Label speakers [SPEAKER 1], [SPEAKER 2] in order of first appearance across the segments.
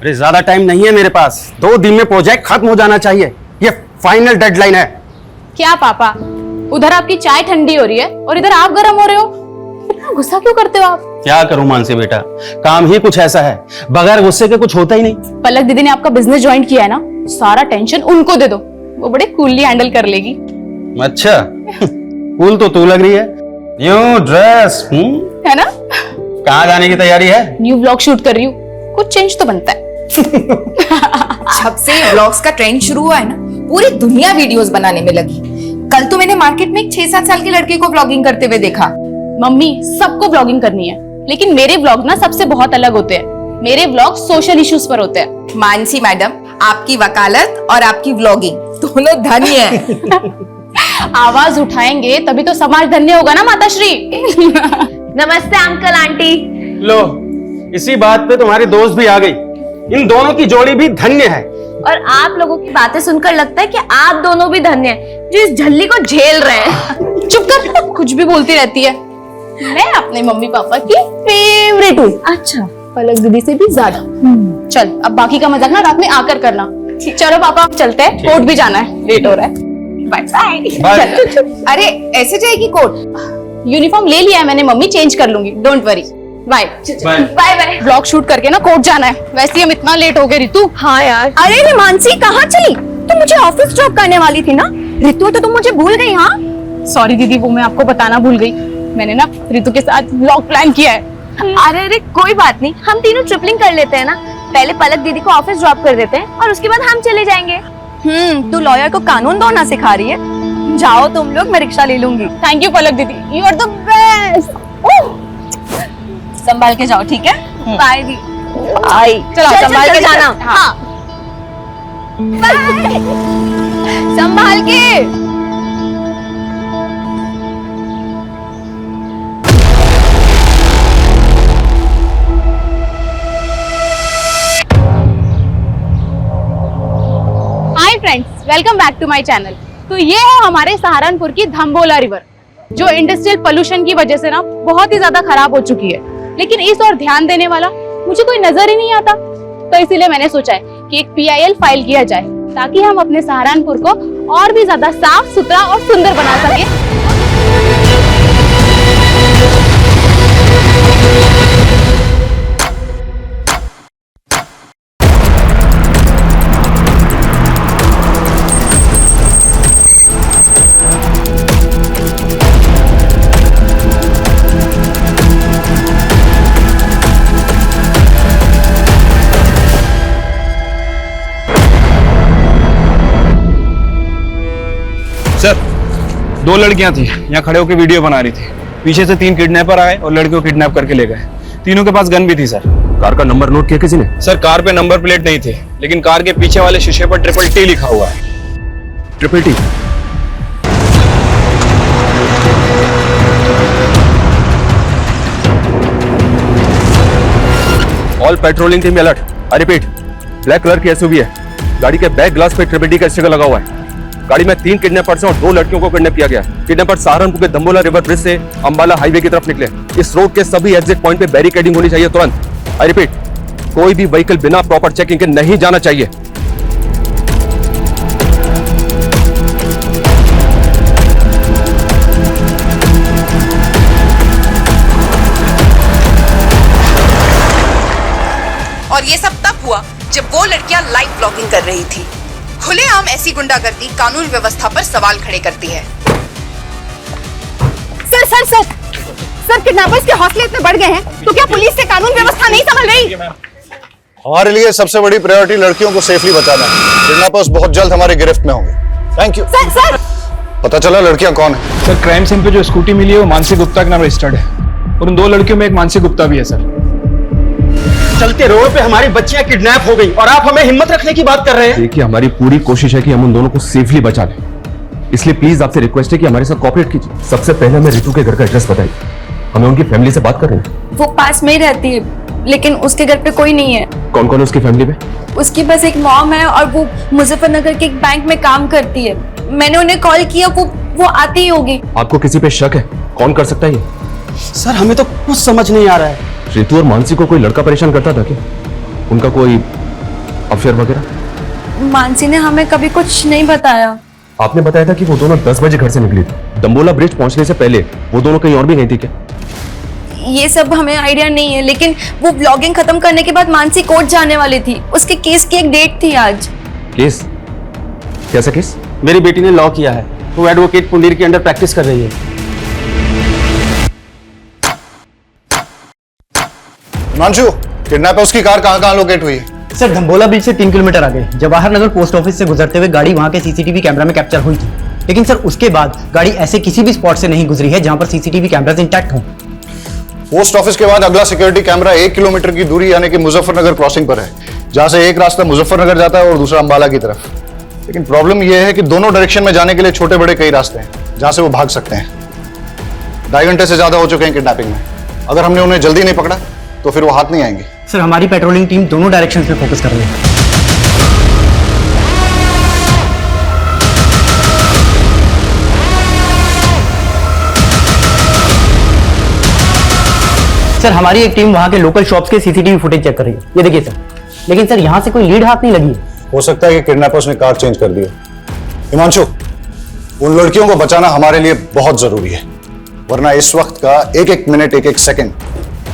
[SPEAKER 1] अरे ज्यादा टाइम नहीं है मेरे पास, 2 दिन में प्रोजेक्ट खत्म हो जाना चाहिए, ये फाइनल डेडलाइन है।
[SPEAKER 2] क्या पापा, उधर आपकी चाय ठंडी हो रही है और इधर आप गर्म हो रहे हो, इतना गुस्सा क्यों करते हो आप?
[SPEAKER 1] क्या करूं मानसी बेटा, काम ही कुछ ऐसा है, बगैर गुस्से के कुछ होता ही नहीं।
[SPEAKER 2] पलक दीदी ने आपका बिजनेस ज्वाइन किया है ना, सारा टेंशन उनको दे दो, वो बड़े कूलली हैंडल कर लेगी।
[SPEAKER 1] अच्छा कूल तो तू लग रही है, न्यू ड्रेस
[SPEAKER 2] है ना?
[SPEAKER 1] कहाँ जाने की तैयारी है?
[SPEAKER 2] न्यू व्लॉग शूट कर रही हूँ, कुछ चेंज तो बनता है।
[SPEAKER 3] जब से व्लॉग्स का ट्रेंड शुरू हुआ है ना, पूरी दुनिया वीडियोस बनाने में लगी। कल तो मैंने मार्केट में एक 6-7 साल के लड़के को व्लॉगिंग करते हुए देखा।
[SPEAKER 2] मम्मी, सबको व्लॉगिंग करनी है, लेकिन मेरे व्लॉग ना सबसे बहुत अलग होते हैं। मेरे व्लॉग सोशल इश्यूज पर होते हैं।
[SPEAKER 3] मानसी मैडम, आपकी वकालत और आपकी व्लॉगिंग दोनों धन्य है।
[SPEAKER 2] आवाज उठाएंगे तभी तो समाज धन्य होगा ना माताश्री।
[SPEAKER 4] नमस्ते अंकल आंटी।
[SPEAKER 1] लो, इसी बात पे तुम्हारी दोस्त भी आ गई, इन दोनों की जोड़ी भी धन्य है।
[SPEAKER 4] और आप लोगों की बातें सुनकर लगता है कि आप दोनों भी धन्य हैं जो इस झल्ली को झेल रहे हैं।
[SPEAKER 2] चुप कर, कुछ भी बोलती रहती है। मैं अपने मम्मी पापा की फेवरेट हूँ।
[SPEAKER 4] अच्छा,
[SPEAKER 2] पलक दीदी से भी ज्यादा। चल, अब बाकी का मजाक ना रात में आकर करना। चलो पापा, अब चलते हैं, कोर्ट भी जाना है, लेट हो रहा है। Bye bye.
[SPEAKER 3] अरे ऐसे जाएगी कोर्ट?
[SPEAKER 2] यूनिफॉर्म ले लिया है मैंने मम्मी, चेंज कर लूंगी, don't worry. Bye
[SPEAKER 1] bye
[SPEAKER 2] bye. Vlog shoot करके ना कोर्ट जाना है, वैसे ही हम इतना लेट हो गए। रितु,
[SPEAKER 4] हाँ यार।
[SPEAKER 5] अरे रे मानसी, कहाँ चली? तुम मुझे ऑफिस ड्रॉप करने वाली थी ना? रितु, तो तुम मुझे भूल गई? हाँ
[SPEAKER 2] सॉरी दीदी, वो मैं आपको बताना भूल गई। मैंने ना रितु के साथ व्लॉग प्लान किया है।
[SPEAKER 4] अरे अरे कोई बात नहीं, हम तीनों ट्रिपलिंग कर लेते हैं ना। पहले पलक दीदी को ऑफिस ड्रॉप कर देते हैं और उसके बाद हम चले जाएंगे।
[SPEAKER 5] तू लॉयर को कानून दौड़ना सिखा रही है? जाओ तुम लोग, मैं रिक्शा ले लूंगी।
[SPEAKER 2] थैंक यू पलक दीदी, यू आर द बेस्ट।
[SPEAKER 5] संभाल के जाओ, ठीक है?
[SPEAKER 4] बाय दी।
[SPEAKER 5] बाय।
[SPEAKER 4] चलो संभाल के जाना।
[SPEAKER 5] हाँ। संभाल के।
[SPEAKER 2] Hi friends, welcome back to my channel. तो ये है हमारे सहारनपुर की धम्बोला रिवर, जो इंडस्ट्रियल पोल्यूशन की वजह से ना बहुत ही ज्यादा खराब हो चुकी है, लेकिन इस ओर ध्यान देने वाला मुझे कोई नजर ही नहीं आता। तो इसीलिए मैंने सोचा है कि एक PIL फाइल किया जाए, ताकि हम अपने सहारनपुर को और भी ज्यादा साफ सुथरा और सुंदर बना सके।
[SPEAKER 6] सर, 2 लड़कियां थी, यहाँ खड़े होकर वीडियो बना रही थी। पीछे से 3 किडनैपर आए और लड़कियों को किडनैप करके ले गए। तीनों के पास गन भी थी सर।
[SPEAKER 1] कार का नंबर नोट किया किसी ने?
[SPEAKER 6] सर, कार पे नंबर प्लेट नहीं थे, लेकिन कार के पीछे वाले शीशे पर TTT लिखा हुआ है।
[SPEAKER 1] TTT? All patrolling team alert. I repeat, black colour की SUV है, गाड़ी के बैक ग्लास पे TTT का स्टिकर लगा हुआ है। गाड़ी में 3 किडनैपर्स हैं और 2 लड़कियों को किडनैप किया गया। किडनैपर सहारनपुर के धम्बोला रिवर ब्रिज से अंबाला हाईवे की तरफ निकले। इस रोड के सभी एग्जिट पॉइंट पे बैरिकेडिंग होनी चाहिए तुरंत। आई रिपीट, कोई भी व्हीकल बिना प्रॉपर चेकिंग के नहीं जाना चाहिए।
[SPEAKER 3] और ये सब तब हुआ जब वो लड़कियां लाइव व्लॉगिंग कर रही थी। खुलेआम ऐसी गुंडागर्दी कानून व्यवस्था पर सवाल खड़े करती है।
[SPEAKER 5] Sir sir sir sir, kidnappers के हौसले इतने बढ़ गए हैं तो क्या पुलिस से कानून व्यवस्था नहीं संभल रही?
[SPEAKER 7] हमारे लिए सबसे बड़ी प्रायोरिटी लड़कियों को सेफली बचाना है। किडनैपर्स बहुत जल्द हमारी गिरफ्त में होंगे। Thank you.
[SPEAKER 5] सर सर,
[SPEAKER 7] पता चला लड़कियां कौन है?
[SPEAKER 6] सर, क्राइम सीन पे जो स्कूटी मिली है वो मानसी गुप्ता के नाम रजिस्टर्ड है, और उन 2 लड़कियों में एक मानसी गुप्ता भी है सर।
[SPEAKER 1] चलते रोड पे हमारी बच्चियां किडनैप हो गई और आप हमें हिम्मत रखने की बात कर रहे हैं?
[SPEAKER 8] देखिए, हमारी पूरी कोशिश है कि हम उन दोनों को सेफली बचा लें, इसलिए प्लीज आपसे रिक्वेस्ट है कि हमारे साथ कोऑपरेट कीजिए। सबसे पहले हमें रितु के घर का एड्रेस बताइए, हमें उनकी फैमिली से बात कर रहे हैं।
[SPEAKER 5] वो पास में ही रहती है, लेकिन उसके घर पे कोई नहीं है।
[SPEAKER 8] कौन कौन है उसकी फैमिली में?
[SPEAKER 5] उसके पास एक मॉम है और वो मुजफ्फरनगर के एक बैंक में काम करती है। मैंने उन्हें कॉल किया, वो आती ही होगी।
[SPEAKER 8] आपको किसी पे शक है? कौन कर सकता है ये?
[SPEAKER 1] सर, हमें तो कुछ समझ नहीं आ रहा है।
[SPEAKER 8] रितु और मानसी को कोई लड़का परेशान करता था क्या? उनका कोई अफेयर वगैरह?
[SPEAKER 5] मानसी ने हमें कभी कुछ नहीं बताया।
[SPEAKER 8] आपने बताया था कि वो दोनों 10 बजे घर से निकली थी। दंबोला ब्रिज पहुंचने से पहले वो दोनों कहीं और भी नहीं थी क्या?
[SPEAKER 5] ये सब हमें आइडिया नहीं है, लेकिन वो व्लॉगिंग खत्म करने के बाद मानसी कोर्ट जाने वाली थी। उसके केस की एक डेट थी आज।
[SPEAKER 8] केस? कैसा केस?
[SPEAKER 9] मेरी बेटी ने लॉ किया है, वो एडवोकेट पुंडीर के अंडर प्रैक्टिस कर रही है।
[SPEAKER 7] हिमांशु, किडनैपर्स की कार कहाँ लोकेट हुई है?
[SPEAKER 9] सर, धम्बोला ब्रिज से 3 किलोमीटर आगे जवाहर नगर पोस्ट ऑफिस से गुजरते हुए गाड़ी वहां के सीसीटीवी कैमरा में कैप्चर हुई थी। लेकिन सर उसके बाद गाड़ी ऐसे किसी भी स्पॉट से नहीं गुजरी है जहां पर सीसीटीवी कैमरास इंटैक्ट हों।
[SPEAKER 7] पोस्ट ऑफिस के बाद अगला सिक्योरिटी कैमरा 1 किलोमीटर की दूरी यानी कि मुजफ्फरनगर क्रॉसिंग पर है, जहां से एक रास्ता मुजफ्फरनगर जाता है और दूसरा अंबाला की तरफ। लेकिन प्रॉब्लम यह है कि दोनों डायरेक्शन में जाने के लिए छोटे बड़े कई रास्ते हैं जहां से वो भाग सकते हैं। 2.5 घंटे से ज्यादा हो चुके हैं किडनैपिंग में। अगर हमने उन्हें जल्दी नहीं पकड़ा तो फिर वो हाथ नहीं आएंगे।
[SPEAKER 9] सर, हमारी पेट्रोलिंग टीम दोनों डायरेक्शन में फोकस कर रही है। सर, हमारी एक टीम वहां के लोकल शॉप्स के सीसीटीवी फुटेज चेक कर रही है। ये देखिए सर। लेकिन सर यहाँ से कोई लीड हाथ नहीं लगी है।
[SPEAKER 7] हो सकता है कि किडनैपर्स ने कार चेंज कर दी है। हिमांशु, उन लड़कियों को बचाना हमारे लिए बहुत जरूरी है, वरना इस वक्त का एक एक मिनट, एक एक सेकंड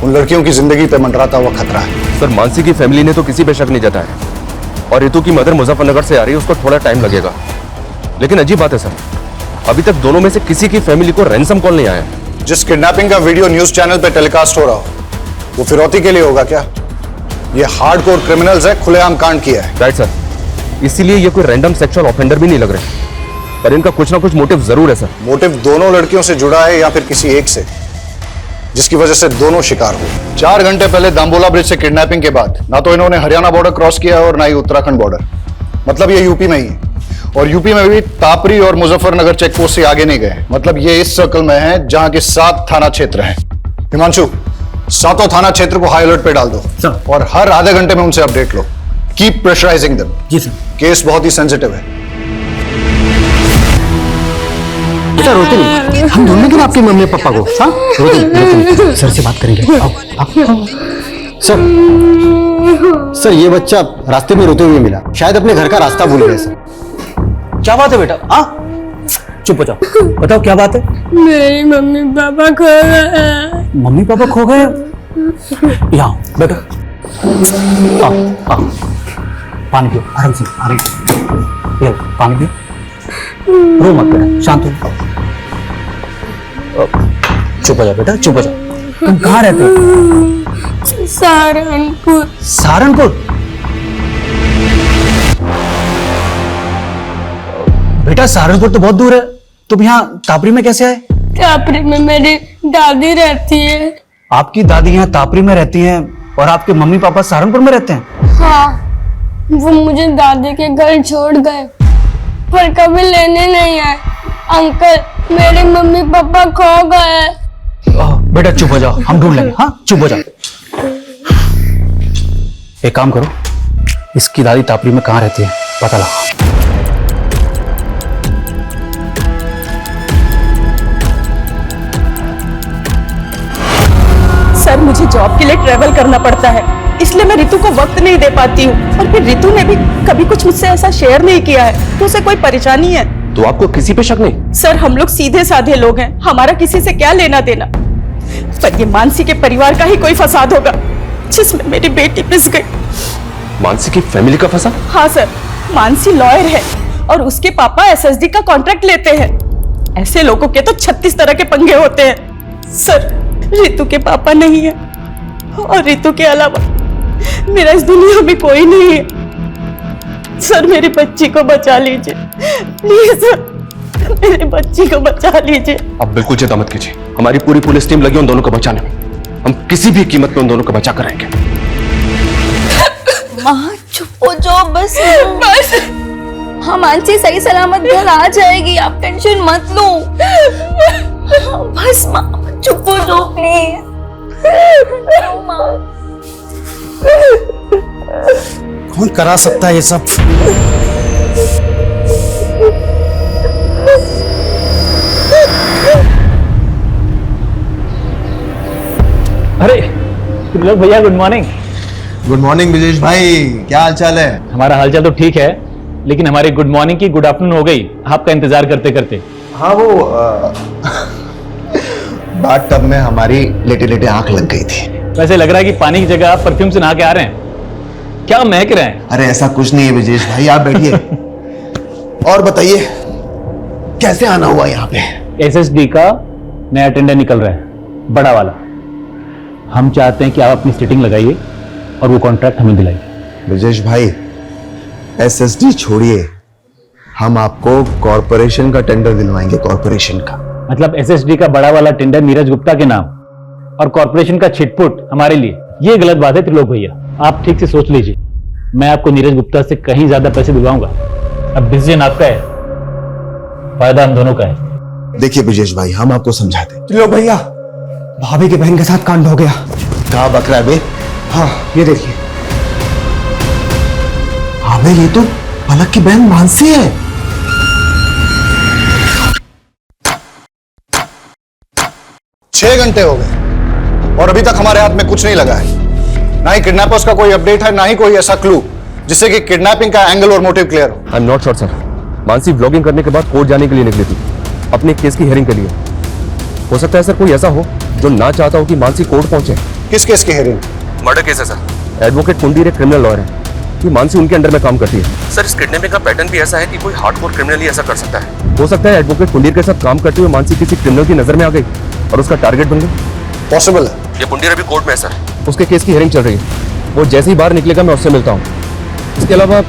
[SPEAKER 7] उन लड़कियों की जिंदगी पे मंडराता हुआ खतरा है।
[SPEAKER 1] सर, मानसी की फैमिली ने तो किसी पे शक नहीं जताया और रितु की मदर मुजफ्फरनगर से आ रही है, उसको थोड़ा टाइम लगेगा। लेकिन अजीब बात है सर, अभी तक दोनों में से किसी की फैमिली को रैंसम कॉल नहीं आया।
[SPEAKER 7] जिस किडनैपिंग का वीडियो न्यूज चैनल पे टेलीकास्ट हो रहा हो वो फिरौती के लिए होगा क्या? ये हार्डकोर क्रिमिनल्स है, खुलेआम कांड किया है।
[SPEAKER 1] राइट सर, इसीलिए ये कोई रैंडम सेक्सुअल ऑफेंडर भी नहीं लग रहे, पर इनका कुछ ना कुछ मोटिव जरूर है सर।
[SPEAKER 7] मोटिव दोनों लड़कियों से जुड़ा है या फिर किसी एक से, जिसकी वजह से दोनों शिकार हुए। 4 घंटे पहले दाम्बोला ब्रिज से किडनैपिंग के बाद ना तो इन्होंने हरियाणा बॉर्डर क्रॉस किया और ना ही उत्तराखंड बॉर्डर, मतलब ये यूपी में ही है। और यूपी में भी तापरी और मुजफ्फरनगर चेकपोस्ट से आगे नहीं गए, मतलब ये इस सर्कल में है जहां के 7 थाना क्षेत्र हैं। हिमांशु, 7 थाना क्षेत्र को हाई अलर्ट पे डाल दो
[SPEAKER 9] सर।
[SPEAKER 7] और हर आधे घंटे में उनसे अपडेट लो। Keep pressurising them.
[SPEAKER 9] जी सर।
[SPEAKER 7] केस बहुत ही सेंसिटिव है।
[SPEAKER 9] बेटा रोते नहीं, हम ढूंढने क्यों आपके मम्मी पापा को? हाँ, रोते नहीं। सर से बात करेंगे। आओ, आओ। सर, ये बच्चा रास्ते में रोते हुए मिला, शायद अपने घर का रास्ता भूल गए। सर, क्या बात है बेटा? हाँ, चुप हो जाओ, बताओ क्या बात है?
[SPEAKER 10] मेरी मम्मी पापा खो गए।
[SPEAKER 9] मम्मी पापा खो गए? यहाँ बैठो, आओ, आओ, पानी पियो, आराम से, आराम से। ये लो, पानी पियो, रो मत बेटा, शांत हो। चुप हो जाओ बेटा, चुप हो जाओ। तुम कहाँ रहते हो?
[SPEAKER 10] सहारनपुर।
[SPEAKER 9] सहारनपुर? बेटा सहारनपुर तो बहुत दूर है, तुम यहाँ तापरी में कैसे आए?
[SPEAKER 10] तापरी में मेरी दादी रहती है।
[SPEAKER 9] आपकी दादी यहाँ तापरी में रहती हैं और आपके मम्मी पापा सहारनपुर में रहते हैं?
[SPEAKER 10] हाँ, वो मुझे दादी के घर छोड़ गए पर कभी लेने नहीं आए। अंकल, मेरे मम्मी पापा खो गए।
[SPEAKER 9] बेटा चुप हो जाओ, हम ढूंढ लेंगे। हाँ, चुप हो जाओ। एक काम करो, इसकी दादी तापरी में कहाँ रहती है पता लगाओ।
[SPEAKER 11] सर, मुझे जॉब के लिए ट्रेवल करना पड़ता है, इसलिए मैं रितु को वक्त नहीं दे पाती हूँ। और फिर रितु ने भी कभी कुछ मुझसे ऐसा शेयर नहीं किया है, तो उसे कोई परेशानी है?
[SPEAKER 8] तो आपको किसी पे शक नहीं?
[SPEAKER 11] सर, हम लोग सीधे साधे लोग हैं, हमारा किसी से क्या लेना देना। पर ये मानसी के परिवार का ही कोई फसाद होगा जिसमें मेरी बेटी पिस गई।
[SPEAKER 8] मानसी की फैमिली का फसाद?
[SPEAKER 11] हाँ सर, मानसी लॉयर है और उसके पापा एसएसडी का कॉन्ट्रैक्ट लेते हैं। ऐसे लोगों के तो 36 तरह के पंगे होते हैं। सर, रितु के पापा नहीं है और रितु के अलावा मेरा इस दुनिया में कोई नहीं है। सर, मेरी बच्ची को बचा लीजिए प्लीज सर, मेरी बच्ची को बचा लीजिए।
[SPEAKER 8] आप बिल्कुल चिंता मत कीजिए, हमारी पूरी पुलिस टीम लगी उन दोनों को बचाने में। हम किसी भी कीमत पे उन दोनों को बचा कर रहेंगे।
[SPEAKER 5] माँ चुप हो जाओ बस। बस हाँ, मानसी सही सलामत घर आ जाएगी, आप टेंशन मत लो। बस माँ चुप हो जाओ प्लीज।
[SPEAKER 9] कौन करा सकता है ये सब? अरे भैया, good morning.
[SPEAKER 12] Good morning Vijesh भाई, क्या हाल चाल है?
[SPEAKER 9] हमारा हालचाल तो ठीक है, लेकिन हमारी गुड मॉर्निंग की गुड आफ्टरनून हो गई आपका इंतजार करते करते।
[SPEAKER 12] हाँ वो बाथ टब में हमारी लेटे लेटे आंख लग गई थी।
[SPEAKER 9] वैसे लग रहा है कि पानी की जगह आप परफ्यूम से नहा के आ रहे हैं। क्या महक रहे हैं?
[SPEAKER 12] अरे ऐसा कुछ नहीं है विजेश भाई, आप बैठिए और बताइए कैसे आना हुआ यहाँ पे?
[SPEAKER 9] एसएसडी का नया टेंडर निकल रहा है, बड़ा वाला। हम चाहते हैं कि आप अपनी सीटिंग लगाइए और वो कॉन्ट्रैक्ट हमें दिलाइए।
[SPEAKER 12] विजेश भाई एसएसडी छोड़िए, हम आपको कॉर्पोरेशन का टेंडर दिलवाएंगे, कॉर्पोरेशन का।
[SPEAKER 9] मतलब एसएसडी का बड़ा वाला टेंडर नीरज गुप्ता के नाम और कॉर्पोरेशन का छिटपुट हमारे लिए, ये गलत बात है त्रिलोक भैया। आप ठीक से सोच लीजिए, मैं आपको नीरज गुप्ता से कहीं ज्यादा पैसे दिलवाऊंगा। अब डिसीजन आपका है, फायदा हम दोनों का है।
[SPEAKER 12] देखिए विजेश भाई, हम आपको समझाते हैं।
[SPEAKER 13] त्रिलोक भैया, भाभी के बहन के साथ कांड हो गया।
[SPEAKER 12] कहाँ बक रहा है बे?
[SPEAKER 13] हाँ ये देखिए।
[SPEAKER 12] हाँ बे, ये तो पलक की बहन मानसी है। छह घंटे हो गए और अभी तक हमारे हाथ में कुछ नहीं लगा है। ना ही किडनैपर्स का कोई अपडेट है, ना ही कोई ऐसा क्लू जिससे कि किडनैपिंग का एंगल और मोटिव क्लियर हो।
[SPEAKER 1] I am not sure sir. Mansi vlogging करने के बाद कोर्ट जाने के लिए निकली थी, अपने केस की हियरिंग के लिए। हो सकता है सर कोई ऐसा हो जो ना चाहता हो कि मानसी कोर्ट पहुंचे।
[SPEAKER 12] किस केस की हियरिंग?
[SPEAKER 1] मर्डर केस है सर। एडवोकेट कुंडीर एक क्रिमिनल लॉयर है कि मानसी उनके अंडर में काम करती है। सर इस किडनैपिंग का पैटर्न भी ऐसा है कि कोई हार्डकोर क्रिमिनल ही ऐसा कर सकता है। हो सकता है एडवोकेट कुंडीर के साथ काम करते हुए मानसी किसी क्रिमिनल की नजर में आ गई और उसका टारगेट बन गई।
[SPEAKER 12] पॉसिबल है।
[SPEAKER 1] ये कुंडीर अभी कोर्ट में है सर, उसके केस की हियरिंग चल रही है। वो जैसे ही बाहर निकलेगा मैं उससे मिलता हूँ। इसके अलावा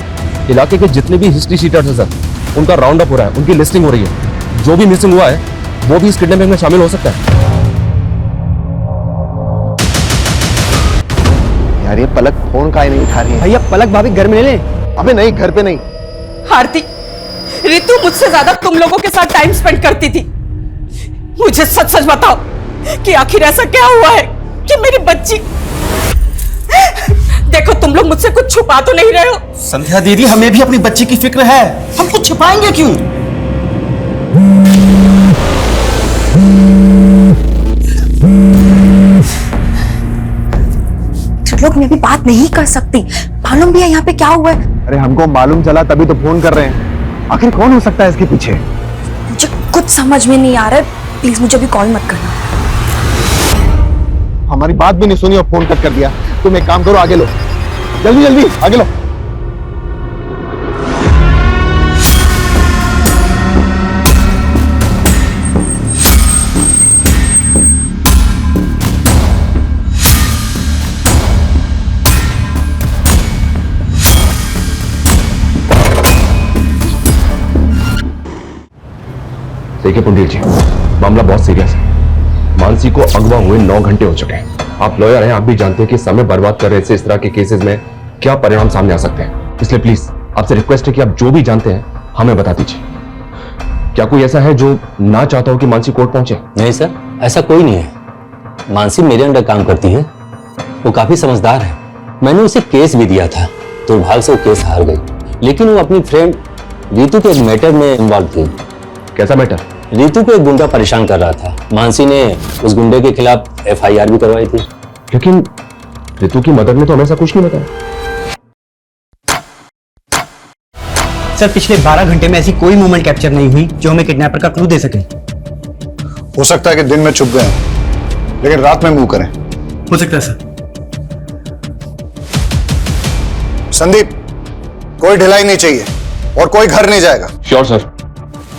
[SPEAKER 1] इलाके के जितने भी हिस्ट्री शीटर्स हैं सर, उनका राउंड अप हो रहा है, उनकी लिस्टिंग हो रही है। जो भी मिसिंग हुआ है वो भी इस किडनैपिंग में शामिल हो सकता है।
[SPEAKER 12] यार ये पलक फोन काहे नहीं उठा रही है?
[SPEAKER 13] भैया पलक भाभी घर में ले ले।
[SPEAKER 12] अबे नहीं, घर पे नहीं।
[SPEAKER 11] आरती, रितु मुझसे ज्यादा तुम लोगों के साथ टाइम स्पेंड करती थी। मुझे सच सच बताओ कि आखिर ऐसा क्या हुआ है कि मेरी बच्ची। देखो तुम लोग मुझसे कुछ छुपा तो नहीं रहे हो?
[SPEAKER 13] संध्या दीदी, हमें भी अपनी बच्ची की फिक्र है, हम कुछ छिपाएंगे क्यों?
[SPEAKER 5] लोग मैं अभी बात नहीं कर सकती, मालूम भी है यहाँ पे क्या हुआ है।
[SPEAKER 12] अरे हमको मालूम चला तभी तो फोन कर रहे हैं। आखिर कौन हो सकता है इसके पीछे?
[SPEAKER 5] मुझे कुछ समझ में नहीं आ रहा है, प्लीज मुझे अभी कॉल मत करना।
[SPEAKER 12] हमारी बात भी नहीं सुनी और फोन कट कर दिया। तुम एक काम करो, आगे लो, जल्दी जल्दी आगे लो।
[SPEAKER 8] देखिए पुंडीर जी, मामला बहुत सीरियस है। मानसी को अगवा हुए 9 घंटे हो चुके हैं। आप लॉयर हैं, आप भी जानते हैं कि समय बर्बाद कर रहे से इस तरह के केसेस में क्या परिणाम सामने आ सकते हैं। इसलिए प्लीज आपसे रिक्वेस्ट है कि आप जो भी जानते हैं हमें बता दीजिए। क्या कोई ऐसा है जो ना चाहता हो कि मानसी कोर्ट पहुंचे?
[SPEAKER 14] नहीं सर, ऐसा कोई नहीं है। मानसी मेरे अंडर काम करती है, वो काफी समझदार है। मैंने उसे केस भी दिया था, दुर्भाग्य से वो केस हार गई। लेकिन वो अपनी फ्रेंड रितु के एक मैटर में इन्वॉल्व थी।
[SPEAKER 8] कैसा मैटर?
[SPEAKER 14] रितु को एक गुंडा परेशान कर रहा था। मानसी ने उस गुंडे के खिलाफ एफआईआर भी करवाई थी।
[SPEAKER 8] लेकिन रितु की मदद ने तो हमें ऐसा कुछ नहीं बताया।
[SPEAKER 13] सर पिछले 12 घंटे में ऐसी कोई मूवमेंट कैप्चर नहीं हुई जो हमें किडनैपर का क्लू दे सके।
[SPEAKER 12] हो सकता है कि दिन में छुप गए लेकिन रात में मूव करें।
[SPEAKER 13] हो सकता है सर।
[SPEAKER 12] संदीप, कोई ढिलाई नहीं चाहिए और कोई घर नहीं जाएगा।
[SPEAKER 8] श्योर सर,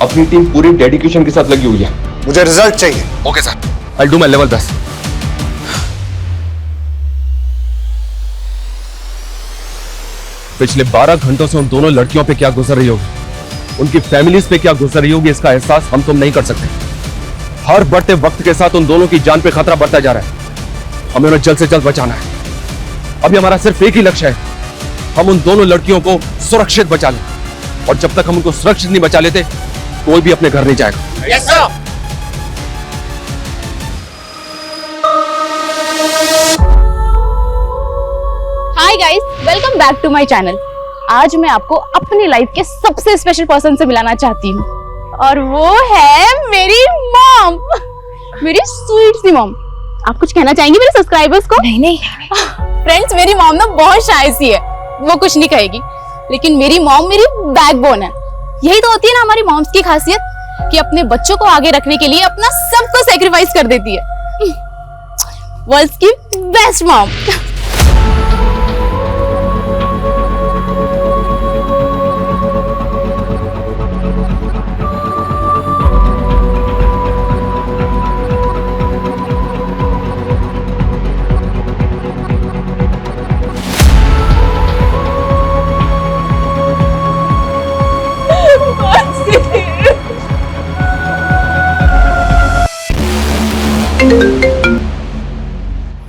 [SPEAKER 8] अपनी टीम पूरी डेडिकेशन के साथ लगी हुई है।
[SPEAKER 12] मुझे रिजल्ट चाहिए।
[SPEAKER 1] Okay sir, I do my level best. पिछले 12 घंटों से उन दोनों लड़कियों पे क्या गुजर रही होगी, उनकी फैमिलीज पे क्या गुजर रही होगी, इसका एहसास हम तुम नहीं कर सकते। हर बढ़ते वक्त के साथ उन दोनों की जान पे खतरा बढ़ता जा रहा है। हमें उन्हें जल्द से जल्द बचाना है। अभी हमारा सिर्फ एक ही लक्ष्य है, हम उन दोनों लड़कियों को सुरक्षित बचा लें। और जब तक हम उनको सुरक्षित नहीं बचा लेते, कोई भी अपने घर नहीं जाएगा।
[SPEAKER 2] Yes sir. Hi guys, welcome back to my channel. आज मैं आपको अपनी लाइफ के सबसे स्पेशल पर्सन से मिलाना चाहती हूँ और वो है मेरी मॉम, मेरी स्वीट सी मॉम। आप कुछ कहना चाहेंगे मेरे सब्सक्राइबर्स को?
[SPEAKER 5] नहीं नहीं,
[SPEAKER 2] फ्रेंड्स मेरी मॉम ना बहुत शाय सी है, वो कुछ नहीं कहेगी, लेकिन मेरी मॉम मेरी बैकबोन है। यही तो होती है ना हमारी मॉम्स की खासियत कि अपने बच्चों को आगे रखने के लिए अपना सब कुछ सैक्रिफाइस कर देती है। वर्ल्ड्स की बेस्ट मॉम।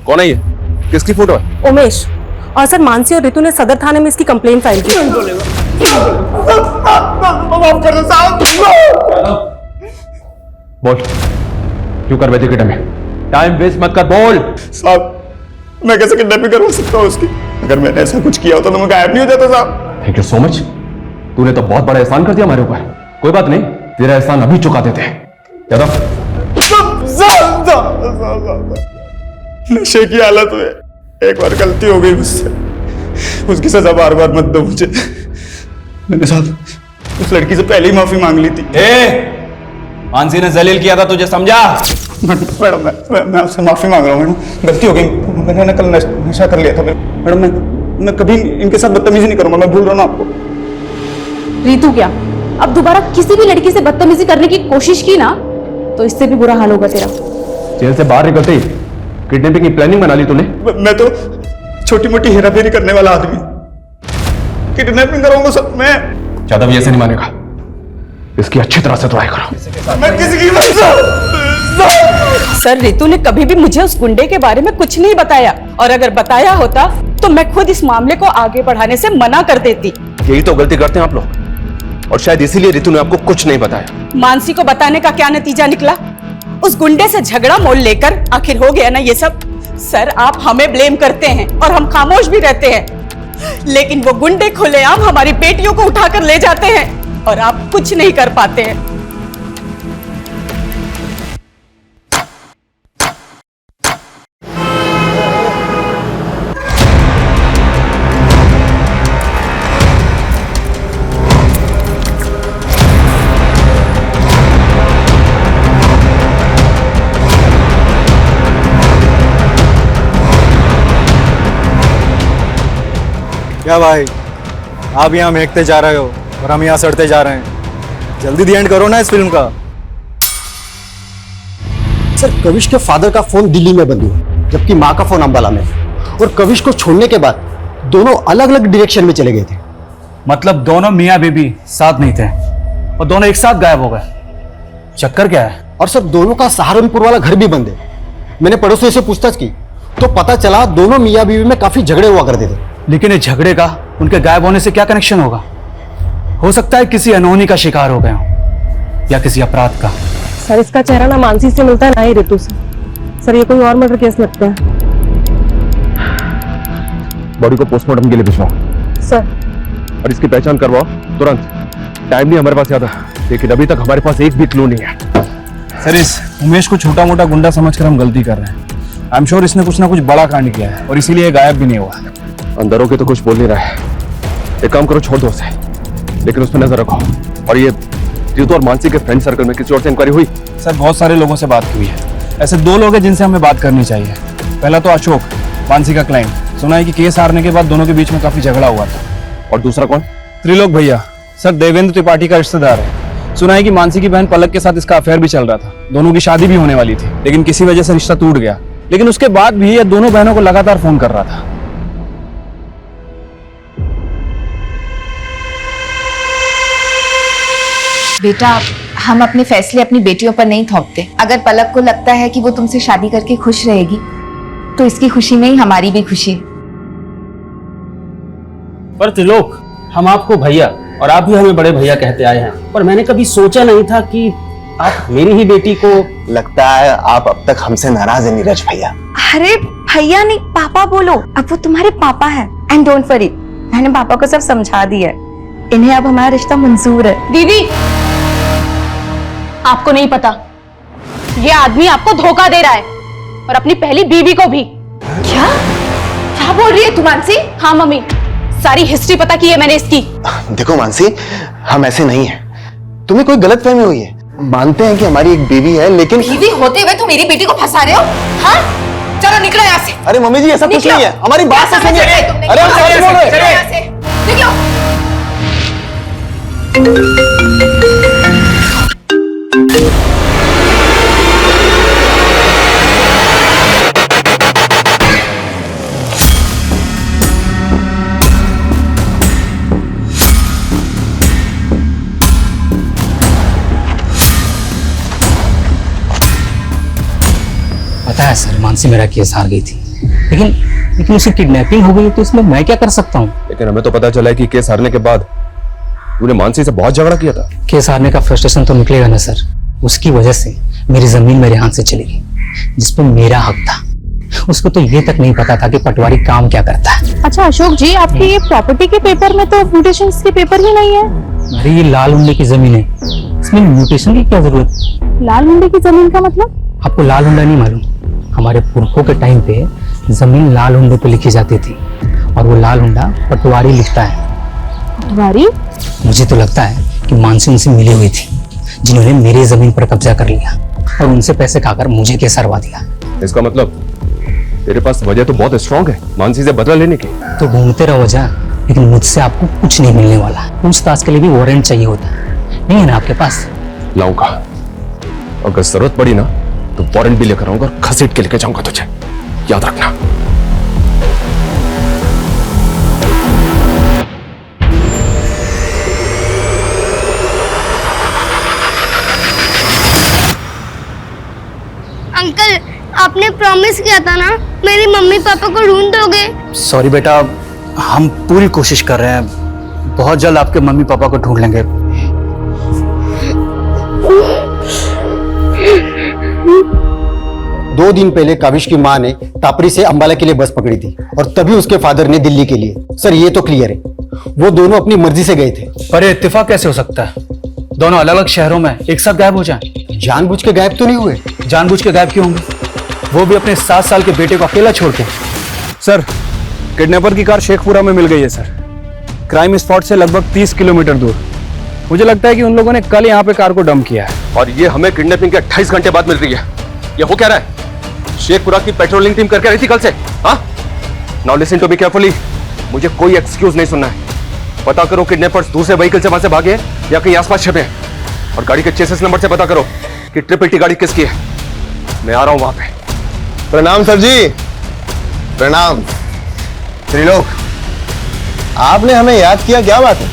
[SPEAKER 1] कौन है ये? किसकी फोटो है?
[SPEAKER 11] उमेश। और सर मानसी और रितु ने सदर थाने में इसकी कंप्लेंट फाइल की।
[SPEAKER 8] बोल, क्यों कर बैठे किडनैप में? टाइम वेस्ट मत कर, बोल।
[SPEAKER 12] साहब मैं कैसे किडनैपिंग करवा सकता हूँ उसकी? अगर मैंने ऐसा कुछ किया होता तो मैं गायब नहीं हो जाता साहब।
[SPEAKER 8] थैंक यू सो मच, तूने तो बहुत बड़ा एहसान कर दिया हमारे ऊपर। कोई बात नहीं, तेरा एहसान अभी चुका देते हैं। यादव
[SPEAKER 12] नशे की हालत में एक बार गलती हो गई मुझसे, उसकी सजा बार बार मत दो मुझे। मैंने साहब उस लड़की से पहले ही माफी मांग ली थी।
[SPEAKER 6] मानसी ने जलील किया था, तुझे समझा?
[SPEAKER 12] मैडम मैं आपसे माफी मांग रहा हूँ मैडम, गलती हो गई। मैंने ना कल नशा कर लिया था मैडम। मैं कभी इनके साथ बदतमीजी नहीं करूंगा, मैं भूल रहा हूँ आपको।
[SPEAKER 2] रितु क्या अब दोबारा किसी भी लड़की से बदतमीजी करने की कोशिश की ना तो इससे भी बुरा हाल होगा तेरा।
[SPEAKER 8] जेल से बाहर निकलते ही किडनैपिंग की प्लानिंग बना ली तूने?
[SPEAKER 12] मैं तो छोटी मोटी हेराफेरी करने वाला आदमी, किडनैपिंग कराऊंगा सब मैं।
[SPEAKER 8] यादव ऐसे नहीं मानेगा, इसकी अच्छी तरह से ट्राई करो।
[SPEAKER 12] मैं किसी की
[SPEAKER 11] सर रितु ने कभी भी मुझे उस गुंडे के बारे में कुछ नहीं बताया, और अगर बताया होता तो मैं खुद इस मामले को आगे बढ़ाने से मना कर देती।
[SPEAKER 1] यही तो गलती करते हैं आप लोग, और शायद इसीलिए रितु ने आपको कुछ नहीं बताया।
[SPEAKER 11] मानसी को बताने का क्या नतीजा निकला? उस गुंडे से झगड़ा मोल लेकर आखिर हो गया ना ये सब। सर आप हमें ब्लेम करते हैं और हम खामोश भी रहते हैं, लेकिन वो गुंडे खुलेआम हमारी बेटियों को उठाकर ले जाते हैं और आप कुछ नहीं कर पाते हैं।
[SPEAKER 15] क्या भाई, आप यहाँ महकते जा रहे हो और हम यहाँ सड़ते जा रहे हैं। जल्दी दी एंड करो ना इस फिल्म का।
[SPEAKER 16] सर कविश के फादर का फोन दिल्ली में बंद हुआ, जबकि माँ का फोन अंबाला में। और कविश को छोड़ने के बाद दोनों अलग अलग डायरेक्शन में चले गए थे।
[SPEAKER 9] मतलब दोनों मियाँ बीबी साथ नहीं थे और दोनों एक साथ गायब हो गए। चक्कर क्या है?
[SPEAKER 16] और सर दोनों का सहारनपुर वाला घर भी बंद है। मैंने पड़ोसियों से पूछताछ की तो पता चला दोनों मियाँ बीवी में काफी झगड़े हुआ करते थे।
[SPEAKER 9] लेकिन इस झगड़े का उनके गायब होने से क्या कनेक्शन होगा? हो सकता है किसी अनहोनी का शिकार हो गए हो या किसी अपराध का।
[SPEAKER 11] सर इसका चेहरा ना मानसी से मिलता है ना ही रितु से। सर ये कोई और मर्डर केस लगता है।
[SPEAKER 8] बॉडी को पोस्टमार्टम के लिए भिजवाओ
[SPEAKER 11] सर।
[SPEAKER 8] और इसकी पहचान करवाओ तुरंत। टाइम नहीं हमारे पास ज्यादा, लेकिन अभी तक हमारे पास एक भी क्लू नहीं है।
[SPEAKER 6] सर इस उमेश को छोटा मोटा गुंडा समझकर हम गलती कर रहे हैं। आई एम श्योर इसने कुछ ना कुछ बड़ा कांड किया है और इसीलिए ये गायब भी नहीं हुआ।
[SPEAKER 1] अंदर होके तो कुछ बोल नहीं रहा है। एक काम करो, छोड़ दो उसे, लेकिन उस पर नजर रखो। और ये रितु और मानसी के फ्रेंड सर्कल में किसी और से इंक्वायरी हुई?
[SPEAKER 6] सर बहुत सारे लोगों से बात हुई है। ऐसे दो लोग हैं जिनसे हमें बात करनी चाहिए। पहला तो अशोक, मानसी का क्लाइंट। सुना है कि केस हारने के बाद दोनों के बीच में काफी झगड़ा हुआ था।
[SPEAKER 1] और दूसरा कौन?
[SPEAKER 6] त्रिलोक भैया, सर देवेंद्र त्रिपाठी का रिश्तेदार है। सुना है कि मानसी की बहन पलक के साथ इसका अफेयर भी चल रहा था। दोनों की शादी भी होने वाली थी, लेकिन किसी वजह से रिश्ता टूट गया। लेकिन उसके बाद भी ये दोनों बहनों को लगातार फोन कर रहा था।
[SPEAKER 3] बेटा हम अपने फैसले अपनी बेटियों पर नहीं थोपते। अगर पलक को लगता है कि वो तुमसे शादी करके खुश रहेगी तो इसकी खुशी में ही हमारी भी खुशी है।
[SPEAKER 17] पर त्रिलोक, हम आपको भैया और आप भी हमें बड़े भैया कहते आए हैं, पर मैंने कभी सोचा नहीं था कि आप मेरी ही बेटी को।
[SPEAKER 18] लगता है आप अब तक हमसे नाराज है नीरज भैया।
[SPEAKER 5] अरे भैया नहीं, पापा बोलो। अब वो तुम्हारे पापा हैं। एंड डोंट वरी, मैंने पापा को सब समझा दिया है। इन्हें अब हमारा रिश्ता मंजूर है।
[SPEAKER 2] दीदी आपको नहीं पता, ये आदमी आपको धोखा दे रहा है और अपनी पहली बीवी को भी।
[SPEAKER 5] क्या?
[SPEAKER 3] क्या बोल रही है तू मानसी?
[SPEAKER 2] हाँ मम्मी, सारी हिस्ट्री पता की है मैंने इसकी।
[SPEAKER 18] देखो मानसी, हम ऐसे नहीं हैं। तुम्हें कोई गलतफहमी हुई है। मानते हैं कि हमारी एक बीवी है, लेकिन
[SPEAKER 3] बीवी होते हुए तुम मेरी बेटी को फंसा रहे हो? हाँ, चलो निकलो यहाँ से।
[SPEAKER 18] अरे मम्मी जी, ऐसा कुछ नहीं है। हमारी बात तो सुनिए। अरे हम सच बोल रहे हैं।
[SPEAKER 3] निकलो।
[SPEAKER 9] पता है सर, मानसी मेरा केस हार गई थी, लेकिन उसकी किडनैपिंग हो गई तो इसमें मैं क्या कर सकता हूँ?
[SPEAKER 1] लेकिन हमें तो पता चला है कि केस हारने के बाद तूने मानसी से बहुत झगड़ा किया था।
[SPEAKER 9] केस हारने का फ्रस्ट्रेशन तो निकलेगा ना सर। उसकी वजह से मेरी जमीन मेरे हाथ से चली गई, जिस पर मेरा हक था। उसको तो ये तक नहीं पता था कि पटवारी काम क्या करता है।
[SPEAKER 2] अच्छा अशोक जी, आपकी ये प्रॉपर्टी के पेपर में तो म्यूटेशंस के पेपर ही नहीं है।
[SPEAKER 9] अरे ये लाल हुंडे की जमीन है, इसमें म्यूटेशन की क्या जरूरत?
[SPEAKER 2] लाल हुंडे की जमीन का मतलब?
[SPEAKER 9] आपको लाल हुंडा नहीं मालूम? हमारे पुरखों के टाइम पे जमीन लाल हुंडे पे लिखी जाती थी, और वो लाल हुंडा पटवारी लिखता है।
[SPEAKER 2] पटवारी?
[SPEAKER 9] मुझे तो लगता है कि मानसी उनसे मिली हुई थी, जिन्होंने मेरी जमीन पर कब्जा कर लिया और उनसे पैसे खाकर मुझे केस हरवा दिया।
[SPEAKER 1] इसका मतलब तेरे पास वजह तो बहुत स्ट्रांग है मानसी से बदला लेने की।
[SPEAKER 9] तो घूमते रहो वजह, लेकिन मुझसे आपको कुछ नहीं मिलने वाला। पूछताछ के लिए भी वारंट चाहिए होता है, नहीं है ना आपके पास?
[SPEAKER 1] लाऊंगा, अगर जरूरत पड़ी ना तो वारंट भी लेकर आऊंगा और घसीट के लेके जाऊंगा तुझे, याद रखना।
[SPEAKER 10] अंकल, आपने प्रॉमिस किया था ना, मेरी मम्मी पापा को ढूंढ दोगे?
[SPEAKER 9] सॉरी बेटा, हम पूरी कोशिश कर रहे हैं। बहुत जल्द आपके मम्मी पापा को ढूंढ लेंगे।
[SPEAKER 16] दो दिन पहले काविश की मां ने टापरी से अंबाला के लिए बस पकड़ी थी, और तभी उसके फादर ने दिल्ली के लिए। सर ये तो क्लियर है, वो दोनों अपनी मर्जी से गए थे।
[SPEAKER 6] पर ये इत्तेफाक कैसे हो सकता है? दोनों अलग अलग शहरों में एक साथ गायब हो जाएं।
[SPEAKER 16] जानबूझ के गायब तो नहीं हुए।
[SPEAKER 6] जानबूझ के गायब क्यों होंगे? वो भी अपने 7 साल के बेटे को अकेला छोड़ के।
[SPEAKER 15] सर, किडनैपर की कार शेखपुरा में मिल गई है सर, क्राइम स्पॉट से लगभग 30 किलोमीटर दूर। मुझे लगता है कि उन लोगों ने कल यहाँ पे कार को डंप किया है।
[SPEAKER 1] और ये हमें किडनैपिंग के 28 घंटे बाद मिल रही है। ये हो क्या रहा है? शेखपुरा की पेट्रोलिंग टीम करके रही थी कल से। हाँ, now listen to me carefully. मुझे कोई एक्सक्यूज नहीं सुनना है। पता करो किडनैपर्स दूसरे व्हीकल से वहां से भागे या कहीं आसपास छपे, और गाड़ी के चेसिस नंबर से पता करो कि ट्रिपल टी गाड़ी किसकी है। मैं आ रहा हूं वहां पे।
[SPEAKER 18] प्रणाम सर जी। प्रणाम। त्रिलोक, आपने हमें याद किया, क्या बात है?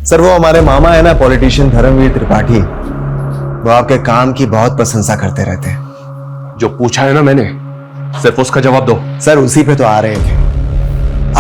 [SPEAKER 19] सर वो हमारे मामा है ना, पॉलिटिशियन धर्मवीर त्रिपाठी, वो आपके काम की बहुत प्रशंसा करते रहते हैं।
[SPEAKER 1] जो पूछा है ना मैंने, सिर्फ उसका जवाब दो।
[SPEAKER 19] सर उसी पे तो आ रहे थे।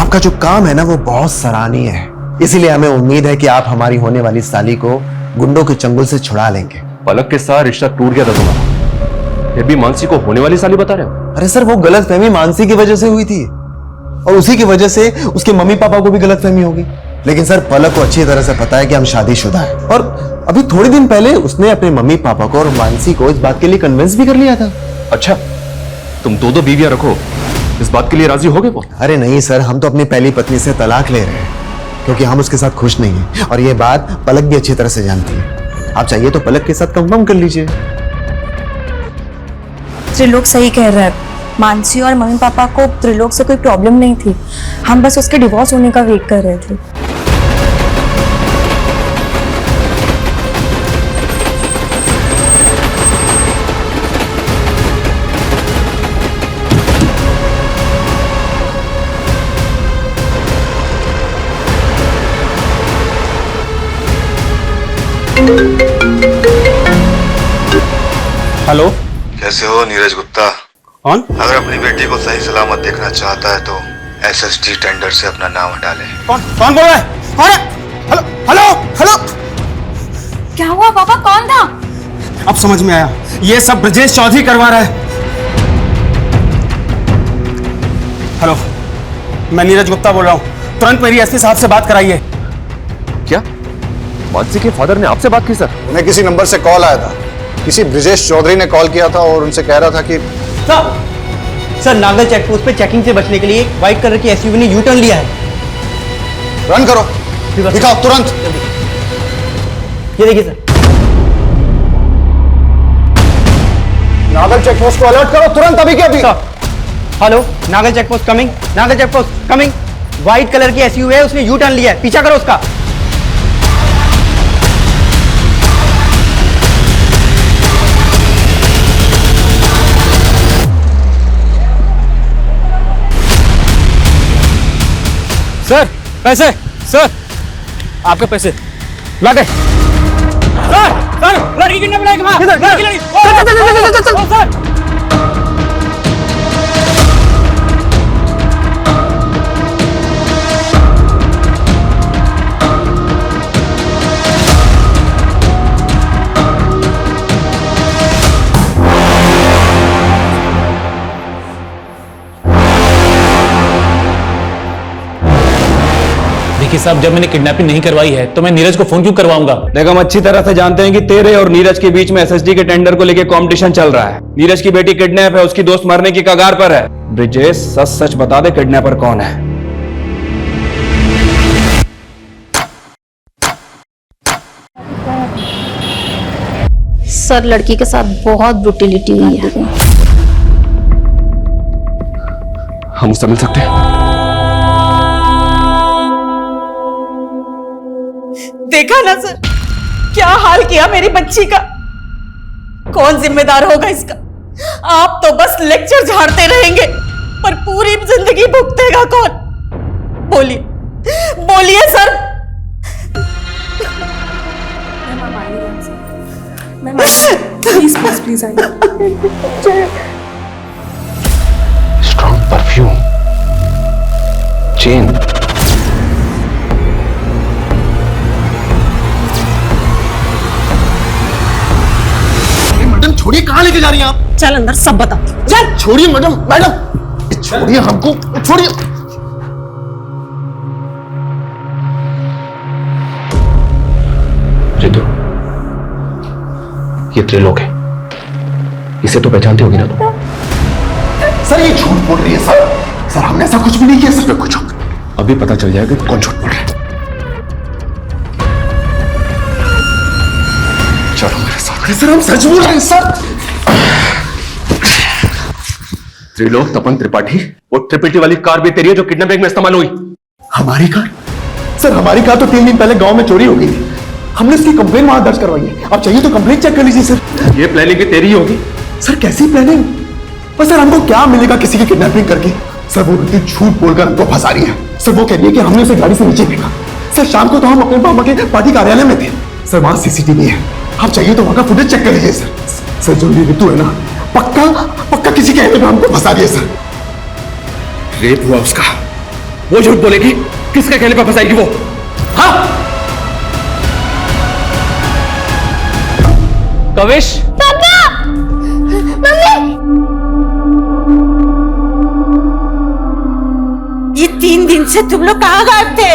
[SPEAKER 19] आपका जो काम है ना वो बहुत सराहनीय है, इसीलिए हमें उम्मीद है कि आप हमारी होने वाली साली को गुंडों के चंगुल से छुड़ा लेंगे।
[SPEAKER 1] पलक के साथ रिश्ता टूट गया था तुम्हारा, फिर भी मानसी को होने वाली साली बता रहे हो?
[SPEAKER 19] अरे सर वो गलतफहमी मानसी की वजह से हुई थी, और उसी की वजह से उसके मम्मी पापा को भी गलतफहमी होगी। लेकिन सर पलक को अच्छी तरह से पता है कि हम शादीशुदा हैं, और अभी थोड़े दिन पहले उसने अपने मम्मी पापा को और मानसी को इस बात के लिए कन्विंस भी कर लिया था।
[SPEAKER 1] अच्छा, तुम दो बीवियां रखो, इस बात के लिए राजी हो गए वो?
[SPEAKER 19] अरे नहीं सर, हम तो अपनी पहली पत्नी से तलाक ले रहे हैं, क्योंकि हम उसके साथ खुश नहीं हैं, और ये बात पलक भी अच्छी तरह से जानती है। आप चाहिए तो पलक के साथ कंफर्म कर लीजिए।
[SPEAKER 5] त्रिलोक सही कह रहा है। मानसी और मम्मी पापा को त्रिलोक से कोई प्रॉब्लम नहीं थी, हम बस उसके डिवोर्स होने का वेट कर रहे थे।
[SPEAKER 6] हेलो,
[SPEAKER 20] कैसे हो नीरज गुप्ता?
[SPEAKER 6] कौन?
[SPEAKER 20] अगर अपनी बेटी को सही सलामत देखना चाहता है तो एसएसटी टेंडर से अपना नाम हटा ले।
[SPEAKER 6] कौन बोल रहा है? हेलो हेलो हेलो,
[SPEAKER 5] क्या हुआ पापा, कौन था?
[SPEAKER 6] अब समझ में आया, ये सब ब्रजेश चौधरी करवा रहा है। हेलो, मैं नीरज गुप्ता बोल रहा हूँ, तुरंत मेरी एसपी साहब से बात कराइए।
[SPEAKER 1] क्या मानसी के फादर ने आपसे बात की? सर
[SPEAKER 12] उन्हें किसी नंबर से कॉल आया था, किसी ब्रजेश चौधरी ने कॉल किया था और उनसे कह रहा था कि
[SPEAKER 13] सर नागल चेक पोस्ट पे चेकिंग से बचने के लिए एक व्हाइट कलर की एसयूवी ने यू टर्न लिया है।
[SPEAKER 12] रन करो, दिखाओ तुरंत।
[SPEAKER 13] ये देखिए सर।
[SPEAKER 12] नागल चेक पोस्ट को अलर्ट करो तुरंत, अभी के अभी।
[SPEAKER 13] Hello, Nagal check post coming, Nagal check post coming. White colour की एसयूवी है, उसने यू टर्न लिया है, पीछा करो उसका।
[SPEAKER 15] सर पैसे, सर आपके पैसे लाटे। सर सर लड़की किडनैप लाइक मां, लड़की लड़की सर।
[SPEAKER 17] देखिए साहब, जब मैंने किडनैपिंग नहीं करवाई है तो मैं नीरज को फोन क्यों करवाऊंगा?
[SPEAKER 15] देख, हम अच्छी तरह से जानते हैं कि तेरे और नीरज के बीच में एसएसडी के टेंडर को लेकर कंपटीशन चल रहा है। नीरज की बेटी किडनैप है, उसकी दोस्त मरने की कगार पर है। ब्रिजेश, सच सच बता दे, किडनैपर कौन है?
[SPEAKER 10] सर लड़की के साथ बहुत ब्रुटलिटी हुई है।
[SPEAKER 8] हम उससे मिल सकते हैं?
[SPEAKER 11] देखा ना सर, क्या हाल किया मेरी बच्ची का। कौन जिम्मेदार होगा इसका? आप तो बस लेक्चर झाड़ते रहेंगे, पर पूरी जिंदगी भुगतेगा कौन? बोलिए बोलिए सर।
[SPEAKER 10] प्लीज प्लीज प्लीज आइए।
[SPEAKER 8] Strong perfume, chain.
[SPEAKER 18] मैडम छोड़िए, कहाँ लेके जा रही हैं आप?
[SPEAKER 11] चल अंदर सब बता। चल
[SPEAKER 18] छोड़िए मैडम, मैडम छोड़िए हमको, छोड़िए।
[SPEAKER 8] रितु, ये त्रिलोक है, इसे तो पहचानती होगी ना तुम?
[SPEAKER 18] सर ये झूठ बोल रही है सर। सर हमने ऐसा कुछ भी नहीं किया सर। कुछ
[SPEAKER 8] अभी पता चल जाएगा कि कौन झूठ बोल रहा है।
[SPEAKER 18] चलो मेरे साथ। सर हम सच बोल रहे हैं सर।
[SPEAKER 8] त्रिलोक तपन त्रिपाठी, वो ट्रिपल टी वाली कार भी तेरी है जो किडनैपिंग में इस्तेमाल हुई?
[SPEAKER 18] हमारी कार? सर हमारी कार तो 3 दिन पहले गांव में चोरी हो गई थी। हमने इसकी कंप्लेन वहां दर्ज करवाई है। आप चाहिए तो कंप्लेन चेक कर लीजिए सर।
[SPEAKER 8] ये प्लानिंग तेरी होगी?
[SPEAKER 18] सर कैसी प्लानिंग? पर सर हमको क्या मिलेगा किसी की किडनैपिंग करके? सर वो व्यक्ति झूठ बोलकर हमको फंसा रही है। सर वो कह रही है कि हमने उसे गाड़ी से नीचे फेंका। सर शाम को तो हम अपने पापा के पार्टी कार्यालय में थे। सर वहां सीसीटीवी है, आप चाहिए तो वहां का फुटेज चेक कर लीजिए सर। सर जो ये ऋतु है ना, पक्का पक्का किसी कहने पे हमको फंसा दिया सर।
[SPEAKER 8] रेप हुआ उसका, वो झूठ बोलेगी? किसके कहने पर फंसाएगी वो? हाँ
[SPEAKER 15] कविश,
[SPEAKER 10] पापा, मम्मी।
[SPEAKER 11] ये 3 दिन से तुम लोग कहाँ गायब थे?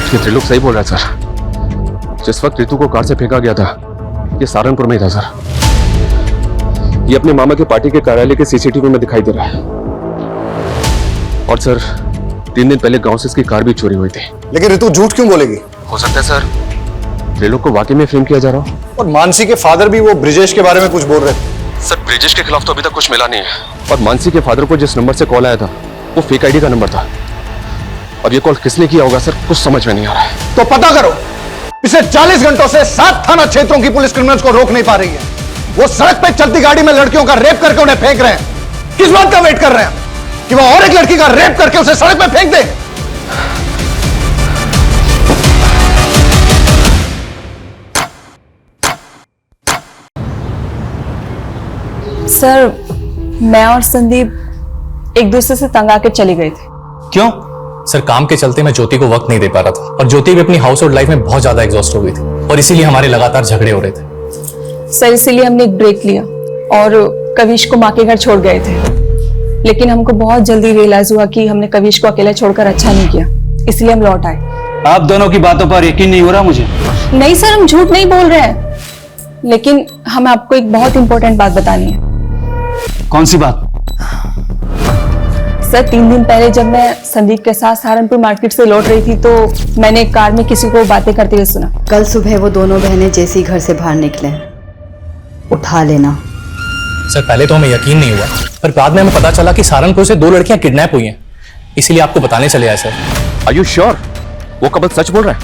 [SPEAKER 8] ये त्रिलोक सही बोल रहा है सर। जिस वक्त ऋतु को कार से फेंका गया था, ये सहारनपुर में ही था सर। ये अपने मामा के पार्टी के कार्यालय के सीसीटीवी में दिखाई दे रहा है। और सर 3 दिन पहले गांव से इसकी कार भी चोरी हुई थी।
[SPEAKER 12] लेकिन ऋतु झूठ क्यों बोलेगी?
[SPEAKER 8] हो सकता है सर त्रिलोक को वाकई में फ्रेम किया जा रहा हो।
[SPEAKER 12] और मानसी के फादर भी वो ब्रिजेश के बारे में कुछ बोल रहे थे।
[SPEAKER 8] सर ब्रिजेश के खिलाफ तो अभी तक कुछ मिला नहीं है। और मानसी के फादर को जिस नंबर से कॉल आया था वो फेक आईडी का नंबर था। और ये कॉल किसने किया होगा सर, कुछ समझ में नहीं आ रहा है।
[SPEAKER 12] तो पता करो। पिछले 40 घंटों से 7 थाना क्षेत्रों की पुलिस क्रिमिनल्स को रोक नहीं पा रही है। वो सड़क पे चलती गाड़ी में लड़कियों का रेप करके उन्हें फेंक रहे हैं। किस बात का वेट कर रहे हैं कि वो और एक लड़की का रेप करके उसे सड़क पे फेंक दे?
[SPEAKER 11] सर मैं और संदीप एक दूसरे से तंग आके चले गए थे।
[SPEAKER 17] क्यों? सर काम के चलते मैं ज्योति को वक्त नहीं दे पा रहा था और ज्योति भी अपनी हाउस होल्ड लाइफ में बहुत ज्यादा एग्जॉस्ट हो गई थी और इसीलिए हमारे लगातार झगड़े हो रहे थे।
[SPEAKER 11] सर इसीलिए हमने एक ब्रेक लिया और कविश को माँ के घर छोड़ गए थे। लेकिन हमको बहुत जल्दी रियलाइज हुआ कि हमने कविश को अकेले छोड़कर अच्छा नहीं किया, इसलिए हम लौट आए।
[SPEAKER 15] आप दोनों की बातों पर यकीन नहीं हो रहा मुझे।
[SPEAKER 11] नहीं सर, हम झूठ नहीं बोल रहे हैं, लेकिन हमें आपको एक बहुत इंपॉर्टेंट बात बतानी है।
[SPEAKER 15] कौन सी बात?
[SPEAKER 5] सर 3 दिन पहले जब मैं संदीप के साथ सहारनपुर मार्केट से लौट रही थी तो मैंने एक कार में किसी को बातें करते हुए सुना।
[SPEAKER 21] कल सुबह वो दोनों बहनें जैसे ही घर से बाहर निकले, उठा लेना।
[SPEAKER 17] सर पहले तो हमें यकीन नहीं हुआ, पर बाद में हमें पता चला कि सहारनपुर से 2 लड़कियां किडनैप हुई हैं, इसीलिए आपको बताने चले आए सर।
[SPEAKER 1] आर यू श्योर वो कपल सच बोल रहा है?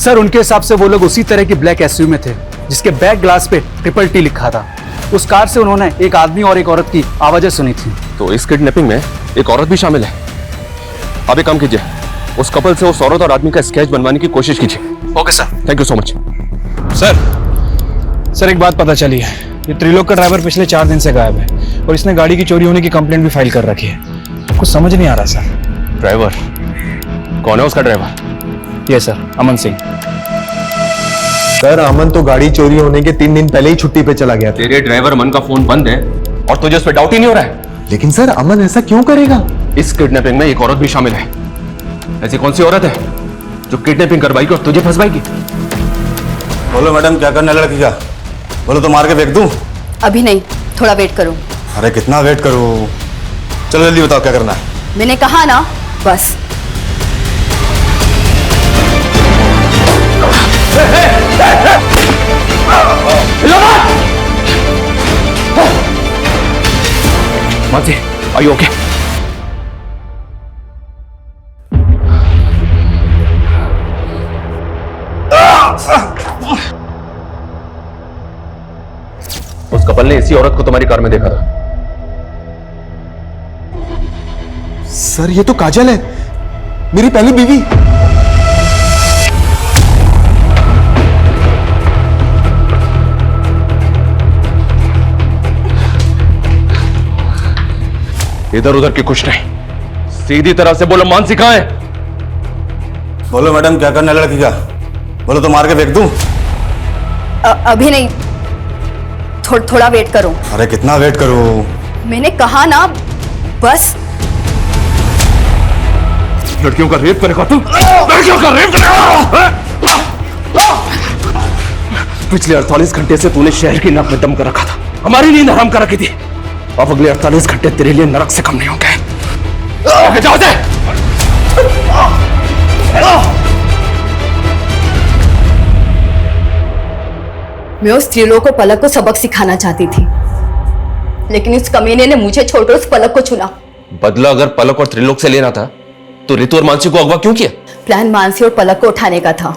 [SPEAKER 15] सर उनके हिसाब से वो लोग उसी तरह की ब्लैक एसयूवी में थे जिसके बैक ग्लास पे ट्रिपल टी लिखा था। उस कार से उन्होंने एक आदमी और एक औरत की आवाजें सुनी थी।
[SPEAKER 1] तो इस किडनैपिंग में एक औरत भी शामिल है। अब एक काम कीजिए, उस कपल से उस औरत और आदमी का स्केच बनवाने की कोशिश कीजिए।
[SPEAKER 15] Okay sir.
[SPEAKER 1] Thank you so much.
[SPEAKER 15] Sir एक बात पता चली है, ये त्रिलोक का ड्राइवर पिछले 4 दिन से गायब है और इसने गाड़ी की चोरी होने की कंप्लेंट भी फाइल कर रखी है। कुछ समझ नहीं आ रहा सर।
[SPEAKER 1] ड्राइवर कौन है? उसका ड्राइवर?
[SPEAKER 15] ये सर अमन सिंह।
[SPEAKER 19] सर अमन तो गाड़ी चोरी होने के 3 दिन पहले ही छुट्टी पे चला गया था।
[SPEAKER 1] तेरे ड्राइवर अमन का फोन बंद है और तुझे उस पर डाउट ही नहीं हो रहा है?
[SPEAKER 19] लेकिन सर अमन ऐसा क्यों करेगा?
[SPEAKER 1] इस किडनैपिंग में एक औरत भी शामिल है। ऐसी कौन सी औरत है जो किडनैपिंग करवाएगी और तुझे फंसवाएगी?
[SPEAKER 20] बोलो मैडम क्या करना है लड़की का? बोलो तो मार के फेंक दूं?
[SPEAKER 21] अभी नहीं, थोड़ा वेट करो।
[SPEAKER 20] अरे कितना वेट करूं? चलो जल्दी बताओ क्या करना है।
[SPEAKER 21] मैंने कहा ना, बस।
[SPEAKER 1] Mansi, are you okay? उस कपल ने इसी औरत को तुम्हारी कार में देखा था।
[SPEAKER 19] सर ये तो काजल है, मेरी पहली बीवी।
[SPEAKER 1] इधर उधर की कुछ नहीं, सीधी तरह से बोलो मानसी कहां है?
[SPEAKER 20] बोलो मैडम क्या करना है लड़की का? बोलो तो मार के फेंक दूं?
[SPEAKER 21] अभी नहीं, थोड़ा वेट करो।
[SPEAKER 20] अरे कितना वेट करूं?
[SPEAKER 21] मैंने कहा ना, बस।
[SPEAKER 1] लड़कियों का रेप करेगा तू? लड़कियों का रेप करेगा? पिछले 48 घंटे से तूने शहर की नाक में दम कर रखा था, हमारी नींद हराम कर रखी थी। अब अगले 48 घंटे तेरे लिए नरक से कम नहीं होंगे। जाओ दे।
[SPEAKER 21] मैं उस त्रिलोक को पलक को सबक सिखाना चाहती थी, लेकिन इस कमीने ने मुझे छोड़कर उस पलक को चुना।
[SPEAKER 1] बदला अगर पलक और त्रिलोक से लेना था तो रितु और मानसी को अगवा क्यों किया?
[SPEAKER 21] प्लान मानसी और पलक को उठाने का था,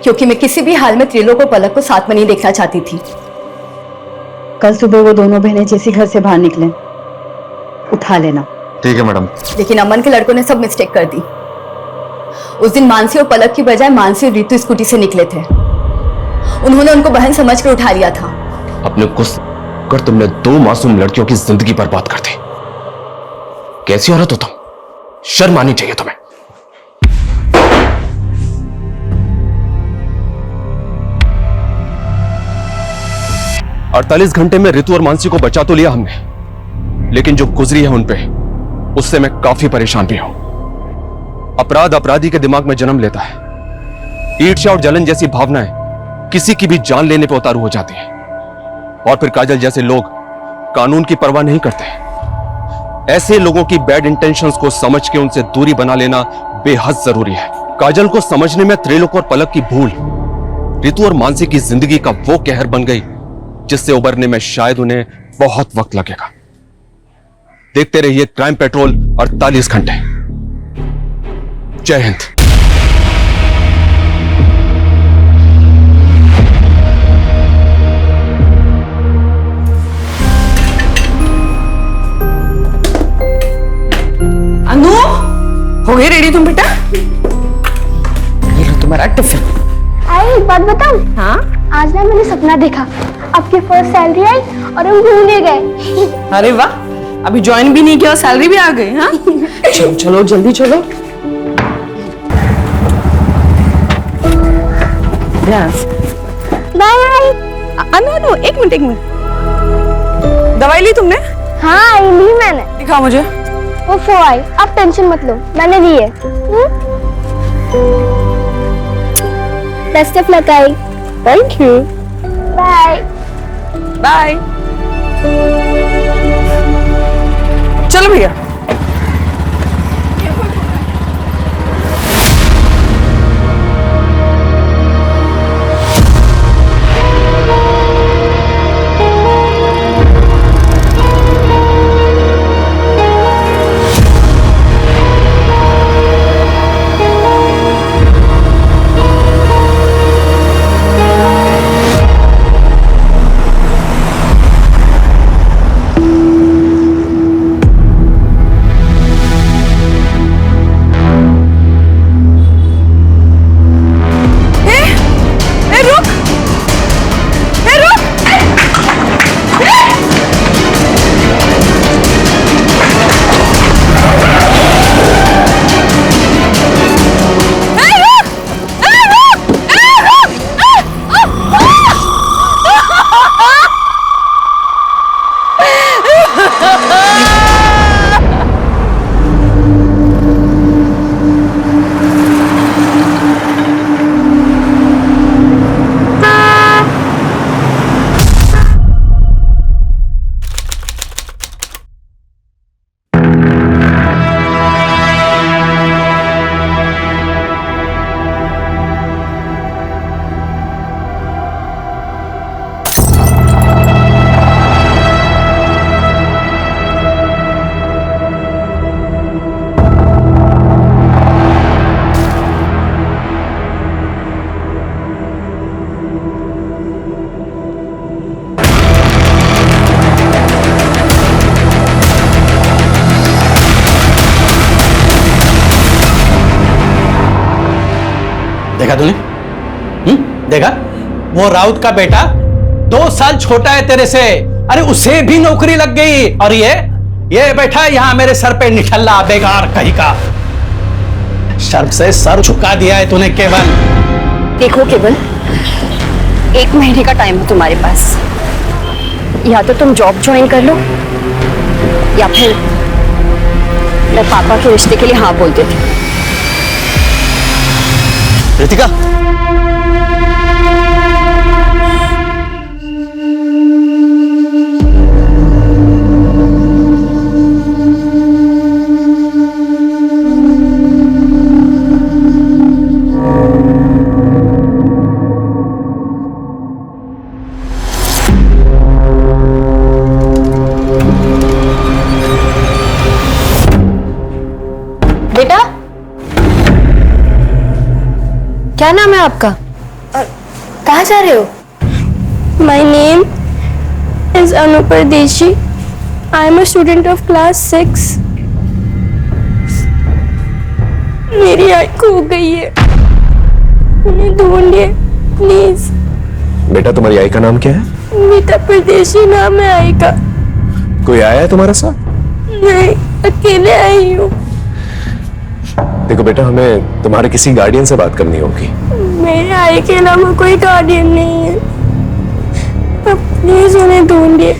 [SPEAKER 21] क्योंकि मैं किसी भी हाल में त्रिलोक और पलक को साथ में नहीं देखना चाहती थी। कल सुबह वो दोनों बहनें जैसे घर से बाहर निकले, उठा लेना।
[SPEAKER 20] ठीक है मैडम।
[SPEAKER 21] लेकिन अमन के लड़कों ने सब मिस्टेक कर दी। उस दिन मानसी और पलक की बजाय मानसी और रितु स्कूटी से निकले थे। उन्होंने उनको बहन समझकर उठा लिया था।
[SPEAKER 1] अपने गुस्से कर तुमने 2 मासूम लड़कियों की जिंदगी बर्बाद कर दी। कैसी औरत हो तुम? शर्म आनी चाहिए तुम्हें। अड़तालीस घंटे में रितु और मानसी को बचा तो लिया हमने, लेकिन जो गुजरी है उन पे, उससे मैं काफी परेशान भी हूं। अपराध अपराधी के दिमाग में जन्म लेता है। ईर्ष्या और जलन जैसी भावनाएं किसी की भी जान लेने पर उतारू हो जाती है, और फिर काजल जैसे लोग कानून की परवाह नहीं करते। ऐसे लोगों की बैड इंटेंशंस को समझ के उनसे दूरी बना लेना बेहद जरूरी है। काजल को समझने में त्रिलोक और पलक की भूल रितु और मानसी की जिंदगी का वो कहर बन गई जिससे उबरने में शायद उन्हें बहुत वक्त लगेगा। देखते रहिए क्राइम पेट्रोल 48 घंटे। जय हिंद।
[SPEAKER 11] अनु, हो गई रेडी तुम बेटा? ये लो तुम्हारा टिफिन।
[SPEAKER 10] आई एक बात बताऊं?
[SPEAKER 11] हाँ?
[SPEAKER 10] आज ना मैंने सपना देखा, आपकी फर्स्ट सैलरी आई और हम घूमने गए।
[SPEAKER 11] अरे वाह, अभी ज्वाइन भी नहीं किया और सैलरी भी आ गई। हाँ? चलो चलो जल्दी चलो।
[SPEAKER 10] बाय।
[SPEAKER 11] अनु अनु एक मिनट। दवाई ली तुमने?
[SPEAKER 10] हाँ ली मैंने।
[SPEAKER 11] दिखाओ मुझे।
[SPEAKER 10] वो 4 आई, अब टेंशन मत लो, मैंने ली है। बेस्ट ऑफ लक आई।
[SPEAKER 11] Thank you.
[SPEAKER 10] Bye
[SPEAKER 11] bye. चलो भैया।
[SPEAKER 9] देखा तूने? देखा? वो राउत का बेटा 2 साल छोटा है तेरे से, अरे उसे भी नौकरी लग गई, और ये बैठा है यहाँ मेरे सर पे निठल्ला बेकार कहीं का। शर्म से सर झुका दिया है तूने केवल।
[SPEAKER 21] देखो केवल, 1 महीने का टाइम है तुम्हारे पास, या तो तुम जॉब ज्वाइन कर लो या फिर मैं पापा के रिश्ते के लिए हाँ बोल देती हूँ।
[SPEAKER 19] रितिका,
[SPEAKER 21] बेटा, क्या नाम है आपका और कहाँ जा रहे हो?
[SPEAKER 10] My name is Anu Pardeshi. I am a student of class 6. मेरी आई खो गई है, उन्हें ढूंढिए प्लीज।
[SPEAKER 8] बेटा तुम्हारी आई का नाम क्या है?
[SPEAKER 10] मीता परदेशी नाम है आई का।
[SPEAKER 8] कोई आया है तुम्हारे साथ?
[SPEAKER 10] नहीं, अकेले आई हूँ।
[SPEAKER 8] देखो बेटा, हमें तुम्हारे किसी गार्डियन से बात करनी होगी।
[SPEAKER 10] मेरे आई के अलावा कोई गार्डियन नहीं है, अब प्लीज उन्हें ढूंढिए,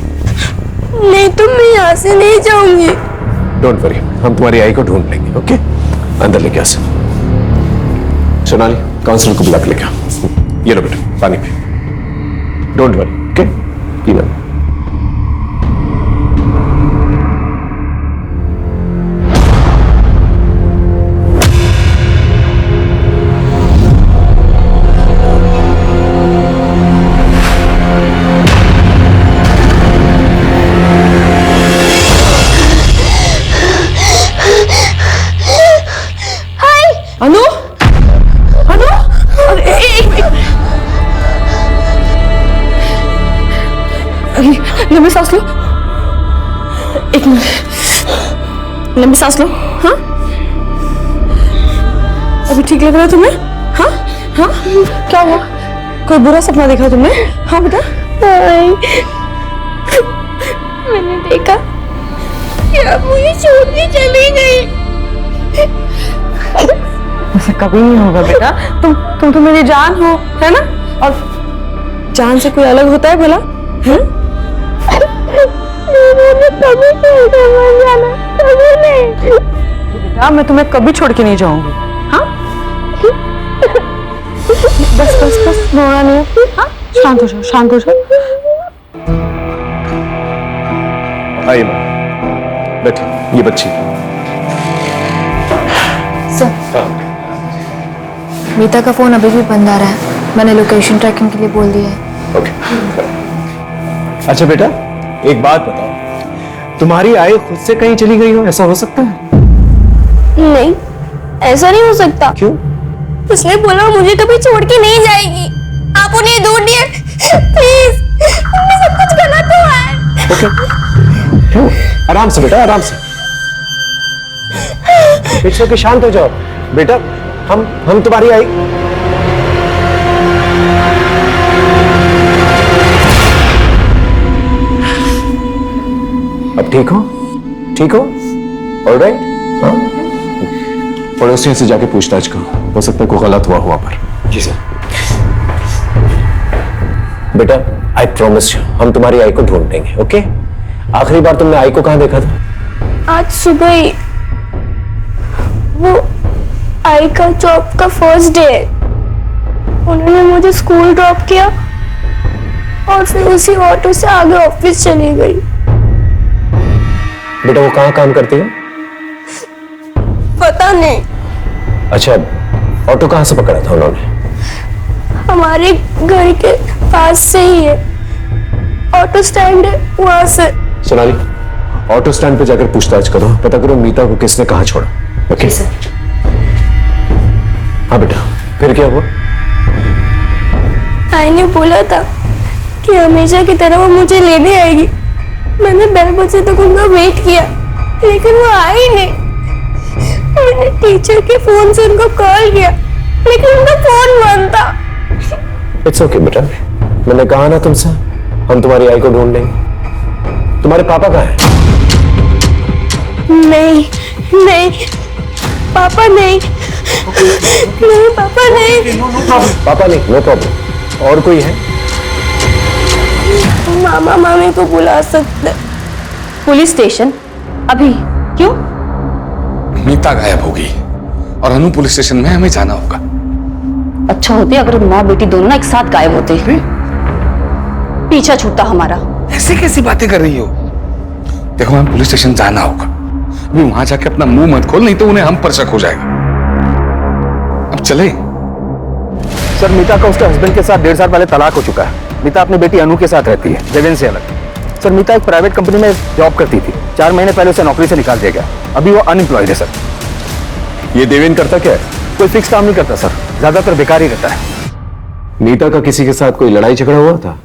[SPEAKER 10] नहीं तो मैं यहाँ से नहीं जाऊंगी।
[SPEAKER 8] डोंट वरी, हम तुम्हारी आई को ढूंढ लेंगे। ओके, अंदर लेके आ। सोनाली, काउंसलर को बुला के लेके आओ। ये लो बेटा, पानी पी। डोंट वरी, ओके, पीना।
[SPEAKER 11] अनु, अनु, अरे लंबी सांस लो, 1 मिनट, लंबी सांस लो। हाँ, अभी ठीक लग रहा है तुम्हें? हाँ हाँ, क्या हुआ? कोई बुरा सपना देखा तुमने? हाँ बेटा।
[SPEAKER 10] मैंने देखा कि आप मुझे छोड़ के चली गई।
[SPEAKER 11] ऐसा कभी नहीं होगा बेटा, तुम तो मेरी जान हो, है ना? और जान से कोई अलग होता है भला?
[SPEAKER 10] कभी जाना, कभी नहीं।
[SPEAKER 11] बेटा, मैं तुम्हें कभी छोड़ के नहीं जाऊंगी। हाँ, बस बस बस, रोना नहीं है। हाँ, शांत हो जाओ, शांत हो जाओ।
[SPEAKER 8] आइए माँ, बैठो। ये बच्ची।
[SPEAKER 3] सर, मीता का फोन अभी भी बंद आ रहा है। मैंने लोकेशन ट्रैकिंग के लिए बोल दिया है।
[SPEAKER 8] ओके।
[SPEAKER 19] अच्छा बेटा, एक बात बताओ, तुम्हारी आई खुद से कहीं चली गई हो, ऐसा हो सकता है?
[SPEAKER 10] नहीं, ऐसा नहीं हो सकता।
[SPEAKER 19] क्यों?
[SPEAKER 10] उसने बोला मुझे कभी छोड़ के नहीं जाएगी। आप उन्हें ढूंढ दिए प्लीज, सब कुछ गलत हुआ है।
[SPEAKER 19] ओके, क्यों? आराम से बेटा, आराम से। पीछे के शांत हो जाओ बेटा, हम तुम्हारी आई। अब ठीक हो? ठीक हो? ऑलराइट? हाँ?
[SPEAKER 8] पड़ोसियों से जाके पूछताछ करो, हो सकता है कोई गलत हुआ वहां पर।
[SPEAKER 19] जी सर। बेटा, आई प्रॉमिस यू, हम तुम्हारी आई को ढूंढ लेंगे। ओके? आखिरी बार तुमने आई को कहां देखा था?
[SPEAKER 10] आज सुबह ही। वो आई का जॉब का फर्स्ट डे है। उन्होंने मुझे स्कूल ड्रॉप किया और फिर उसी ऑटो से आगे ऑफिस चली गई।
[SPEAKER 19] बेटा, वो कहां काम करती है?
[SPEAKER 10] पता नहीं।
[SPEAKER 19] अच्छा, ऑटो कहां से पकड़ा था उन्होंने?
[SPEAKER 10] हमारे घर के पास से ही है, ऑटो स्टैंड है वहां से।
[SPEAKER 8] सोनाली, ऑटो स्टैंड पे जाकर पूछताछ करो, पता करो मीता को किसने कहां छोड़ा। ओके? हाँ बेटा, फिर क्या हुआ?
[SPEAKER 10] आई ने बोला था कि हमेशा की तरह वो मुझे लेने आएगी। मैंने 12 बजे तक उनका वेट किया, लेकिन वो आई नहीं। मैंने टीचर के फोन से उनको कॉल किया, लेकिन उनका फोन बंद था।
[SPEAKER 19] इट्स ओके बेटा, मैंने कहा ना तुमसे, हम तुम्हारी आई को ढूंढ लेंगे। तुम्हारे पापा कहाँ हैं?
[SPEAKER 10] नहीं नहीं, पापा नहीं, नहीं पापा नहीं।
[SPEAKER 19] पापा नहीं, नो प्रॉब्लम। और कोई है?
[SPEAKER 10] मामा मामी को बुला सकते।
[SPEAKER 21] Police station? अभी? क्यों?
[SPEAKER 4] मीता गायब होगी और अनु पुलिस स्टेशन में हमें जाना होगा।
[SPEAKER 21] अच्छा होते अगर माँ बेटी दोनों ना एक साथ गायब होते। पीछा छूटता हमारा।
[SPEAKER 4] ऐसी कैसी बातें कर रही हो? देखो, हमें पुलिस स्टेशन जाना होगा। अभी वहां जाके अपना मुंह मत खोल, नहीं तो उन्हें हम पर शक हो जाएगा। अब चले।
[SPEAKER 15] सर, मीता का उसके हस्बैंड के साथ 1.5 साल पहले तलाक हो चुका है। मीता अपनी बेटी अनु के साथ रहती है, देवेंद्र से अलग। सर, मीता एक प्राइवेट कंपनी में जॉब करती थी। 4 महीने पहले उसे नौकरी से निकाल दिया गया। अभी वो अनएम्प्लॉयड है सर।
[SPEAKER 8] ये देवेंद्र करता क्या है?
[SPEAKER 15] कोई फिक्स काम नहीं करता सर, ज्यादातर बेकार ही रहता है।
[SPEAKER 8] मीता का किसी के साथ कोई लड़ाई झगड़ा हुआ था?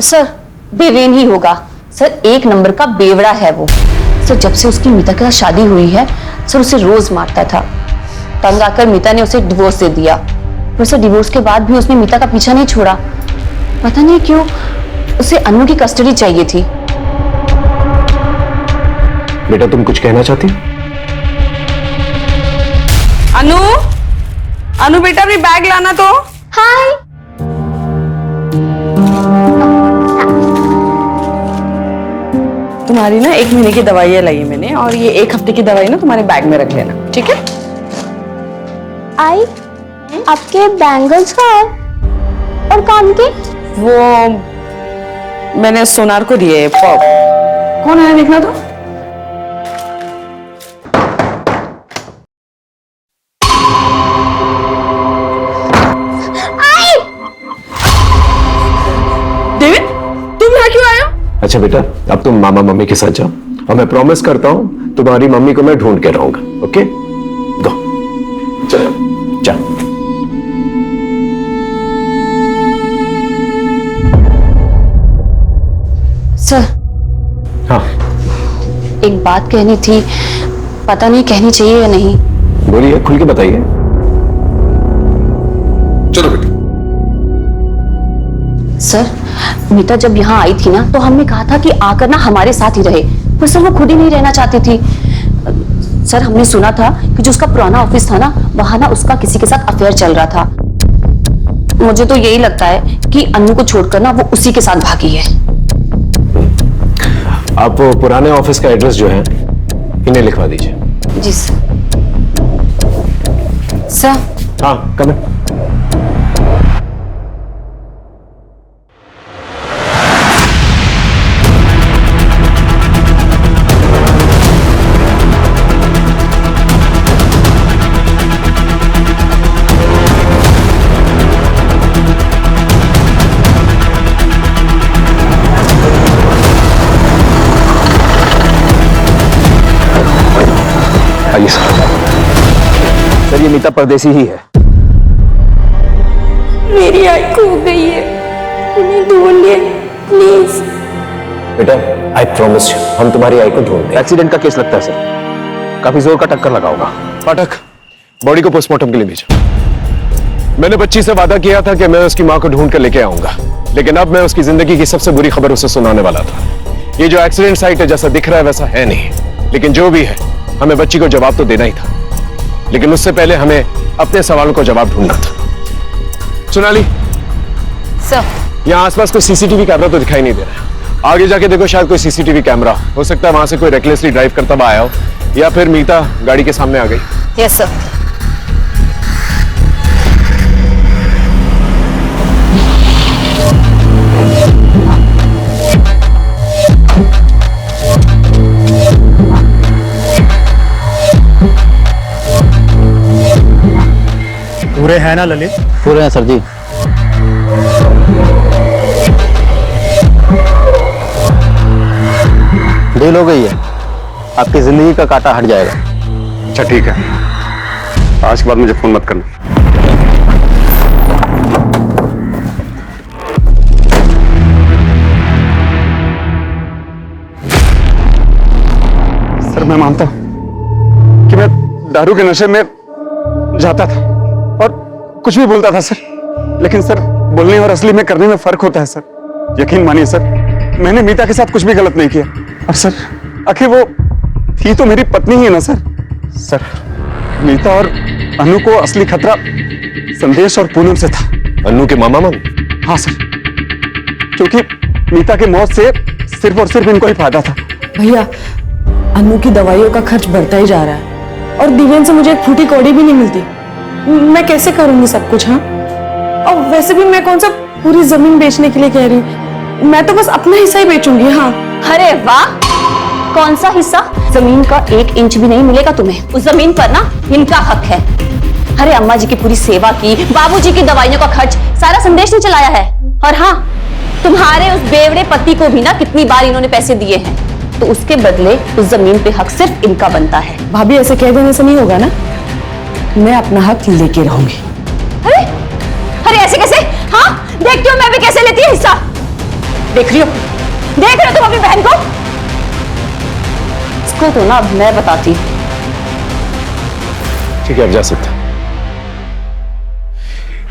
[SPEAKER 21] सर, देवेन ही होगा। सर, 1 नंबर का बेवड़ा है वो। सर, जब से उसकी मीता के साथ शादी हुई है, सर उसे रोज मारता था। तंग आकर मीता ने उसे डिवोर्स दे दिया। पर सर, डिवोर्स के बाद भी उसने मीता का पीछा नहीं छोड़ा। पता नहीं क्यों उसे अनु की कस्टडी चाहिए थी।
[SPEAKER 8] बेटा, तुम कुछ कहना चाहती हो?
[SPEAKER 11] अनु, अनु बेटा अपनी बैग लाना तो।
[SPEAKER 10] हाय।
[SPEAKER 11] तुम्हारी ना 1 महीने की दवाइयाँ लाई है मैंने, और ये 1 हफ्ते की दवाई ना तुम्हारे बैग में रख लेना, ठीक है?
[SPEAKER 10] आई, आपके बैंगल्स कहाँ है? और कान के?
[SPEAKER 11] वो मैंने सोनार को दिए। कौन आया देखना तो।
[SPEAKER 2] डेविड, तुम यहाँ क्यों आए हो?
[SPEAKER 8] अच्छा बेटा, अब तुम मामा मम्मी के साथ जाओ और मैं प्रॉमिस करता हूं तुम्हारी मम्मी को मैं ढूंढ के रहूंगा। ओके? गो, चलो जाओ।
[SPEAKER 21] सर,
[SPEAKER 8] हाँ,
[SPEAKER 21] एक बात कहनी थी, पता नहीं कहनी चाहिए या नहीं।
[SPEAKER 8] बोलिए, खुल के बताइए।
[SPEAKER 4] चलो बेटा।
[SPEAKER 21] सर, मीता जब यहाँ आई थी ना, तो हमने कहा था कि आकर ना हमारे साथ ही रहे, पर सर वो खुद ही नहीं रहना चाहती थी। सर, हमने सुना था कि जो उसका पुराना ऑफिस था ना, वहां ना उसका किसी के साथ अफेयर चल रहा था। मुझे तो यही लगता है कि अनु को छोड़कर ना वो उसी के साथ भागी है।
[SPEAKER 8] आप वो पुराने ऑफिस का एड्रेस जो है इन्हें लिखवा दीजिए।
[SPEAKER 21] जी सर। सर।
[SPEAKER 8] हाँ, कम इन।
[SPEAKER 15] ये मीता परदेसी ही है।
[SPEAKER 10] मेरी आई खो गई है, उन्हें ढूंढिए प्लीज।
[SPEAKER 8] बेटा आई प्रॉमिस यू, हम तुम्हारी आई को ढूंढते हैं।
[SPEAKER 15] एक्सीडेंट का केस लगता है सर, काफी जोर का टक्कर लगा होगा।
[SPEAKER 4] पाठक, बॉडी को पोस्टमार्टम के लिए भेजो। मैंने बच्ची से वादा किया था कि मैं उसकी मां को ढूंढ कर लेके आऊंगा, लेकिन अब मैं उसकी जिंदगी की सबसे बुरी खबर उसे सुनाने वाला था। ये जो एक्सीडेंट साइट है जैसा दिख रहा है वैसा है नहीं, लेकिन जो भी है हमें बच्ची को जवाब तो देना ही था, लेकिन उससे पहले हमें अपने सवालों को जवाब ढूंढना था। सोनाली
[SPEAKER 3] सर,
[SPEAKER 4] यहाँ आसपास कोई सीसीटीवी कैमरा तो दिखाई नहीं दे रहा है। आगे जाके देखो, शायद कोई सीसीटीवी कैमरा हो सकता है वहां से कोई रेकलेसली ड्राइव करता हुआ आया हो, या फिर मीता गाड़ी के सामने आ गई।
[SPEAKER 3] Yes sir.
[SPEAKER 9] पूरे हैं ना ललित?
[SPEAKER 14] पूरे हैं सर जी। डील हो गई है, आपकी जिंदगी का कांटा हट जाएगा।
[SPEAKER 4] अच्छा ठीक है, आज के बाद मुझे फोन मत करना। सर मैं मानता हूं कि मैं दारू के नशे में जाता था और कुछ भी बोलता था सर, लेकिन सर बोलने और असली में करने में फर्क होता है सर। यकीन मानिए सर, मैंने मीता के साथ कुछ भी गलत नहीं किया। और सर आखिर वो थी तो मेरी पत्नी ही है ना सर। सर मीता और अनु को असली खतरा संदेश और पूनम से था।
[SPEAKER 8] अनु के मामा मामी?
[SPEAKER 4] हाँ सर, क्योंकि मीता की मौत से सिर्फ और सिर्फ इनको ही फायदा था।
[SPEAKER 11] भैया, अनु की दवाइयों का खर्च बढ़ता ही जा रहा है और दिव्यन से मुझे एक फूटी कौड़ी भी नहीं मिलती। मैं कैसे करूंगी सब कुछ? हाँ, और वैसे भी मैं कौन सा पूरी जमीन बेचने के लिए कह रही हूँ, मैं तो बस अपना हिस्सा ही बेचूंगी। हाँ।
[SPEAKER 21] अरे वाह, कौन सा हिस्सा? जमीन का 1 इंच भी नहीं मिलेगा तुम्हें। उस जमीन पर ना इनका हक है। अरे अम्मा जी की पूरी सेवा की, बाबूजी की दवाइयों का खर्च सारा संदेश ने चलाया है। और हाँ, तुम्हारे उस बेवड़े पति को भी ना कितनी बार इन्होंने पैसे दिए हैं, तो उसके बदले उस जमीन पे हक सिर्फ इनका बनता है।
[SPEAKER 11] भाभी, ऐसे कह देने से नहीं होगा ना, मैं अपना हक लेके रहूंगी।
[SPEAKER 21] अरे अरे ऐसे कैसे? हाँ, देखती हो मैं भी कैसे लेती है हिस्सा। देख रही हो तुम अपनी बहन को? इसको तो ना अब मैं बताती हूँ।
[SPEAKER 4] ठीक है, अब जा सकते हैं।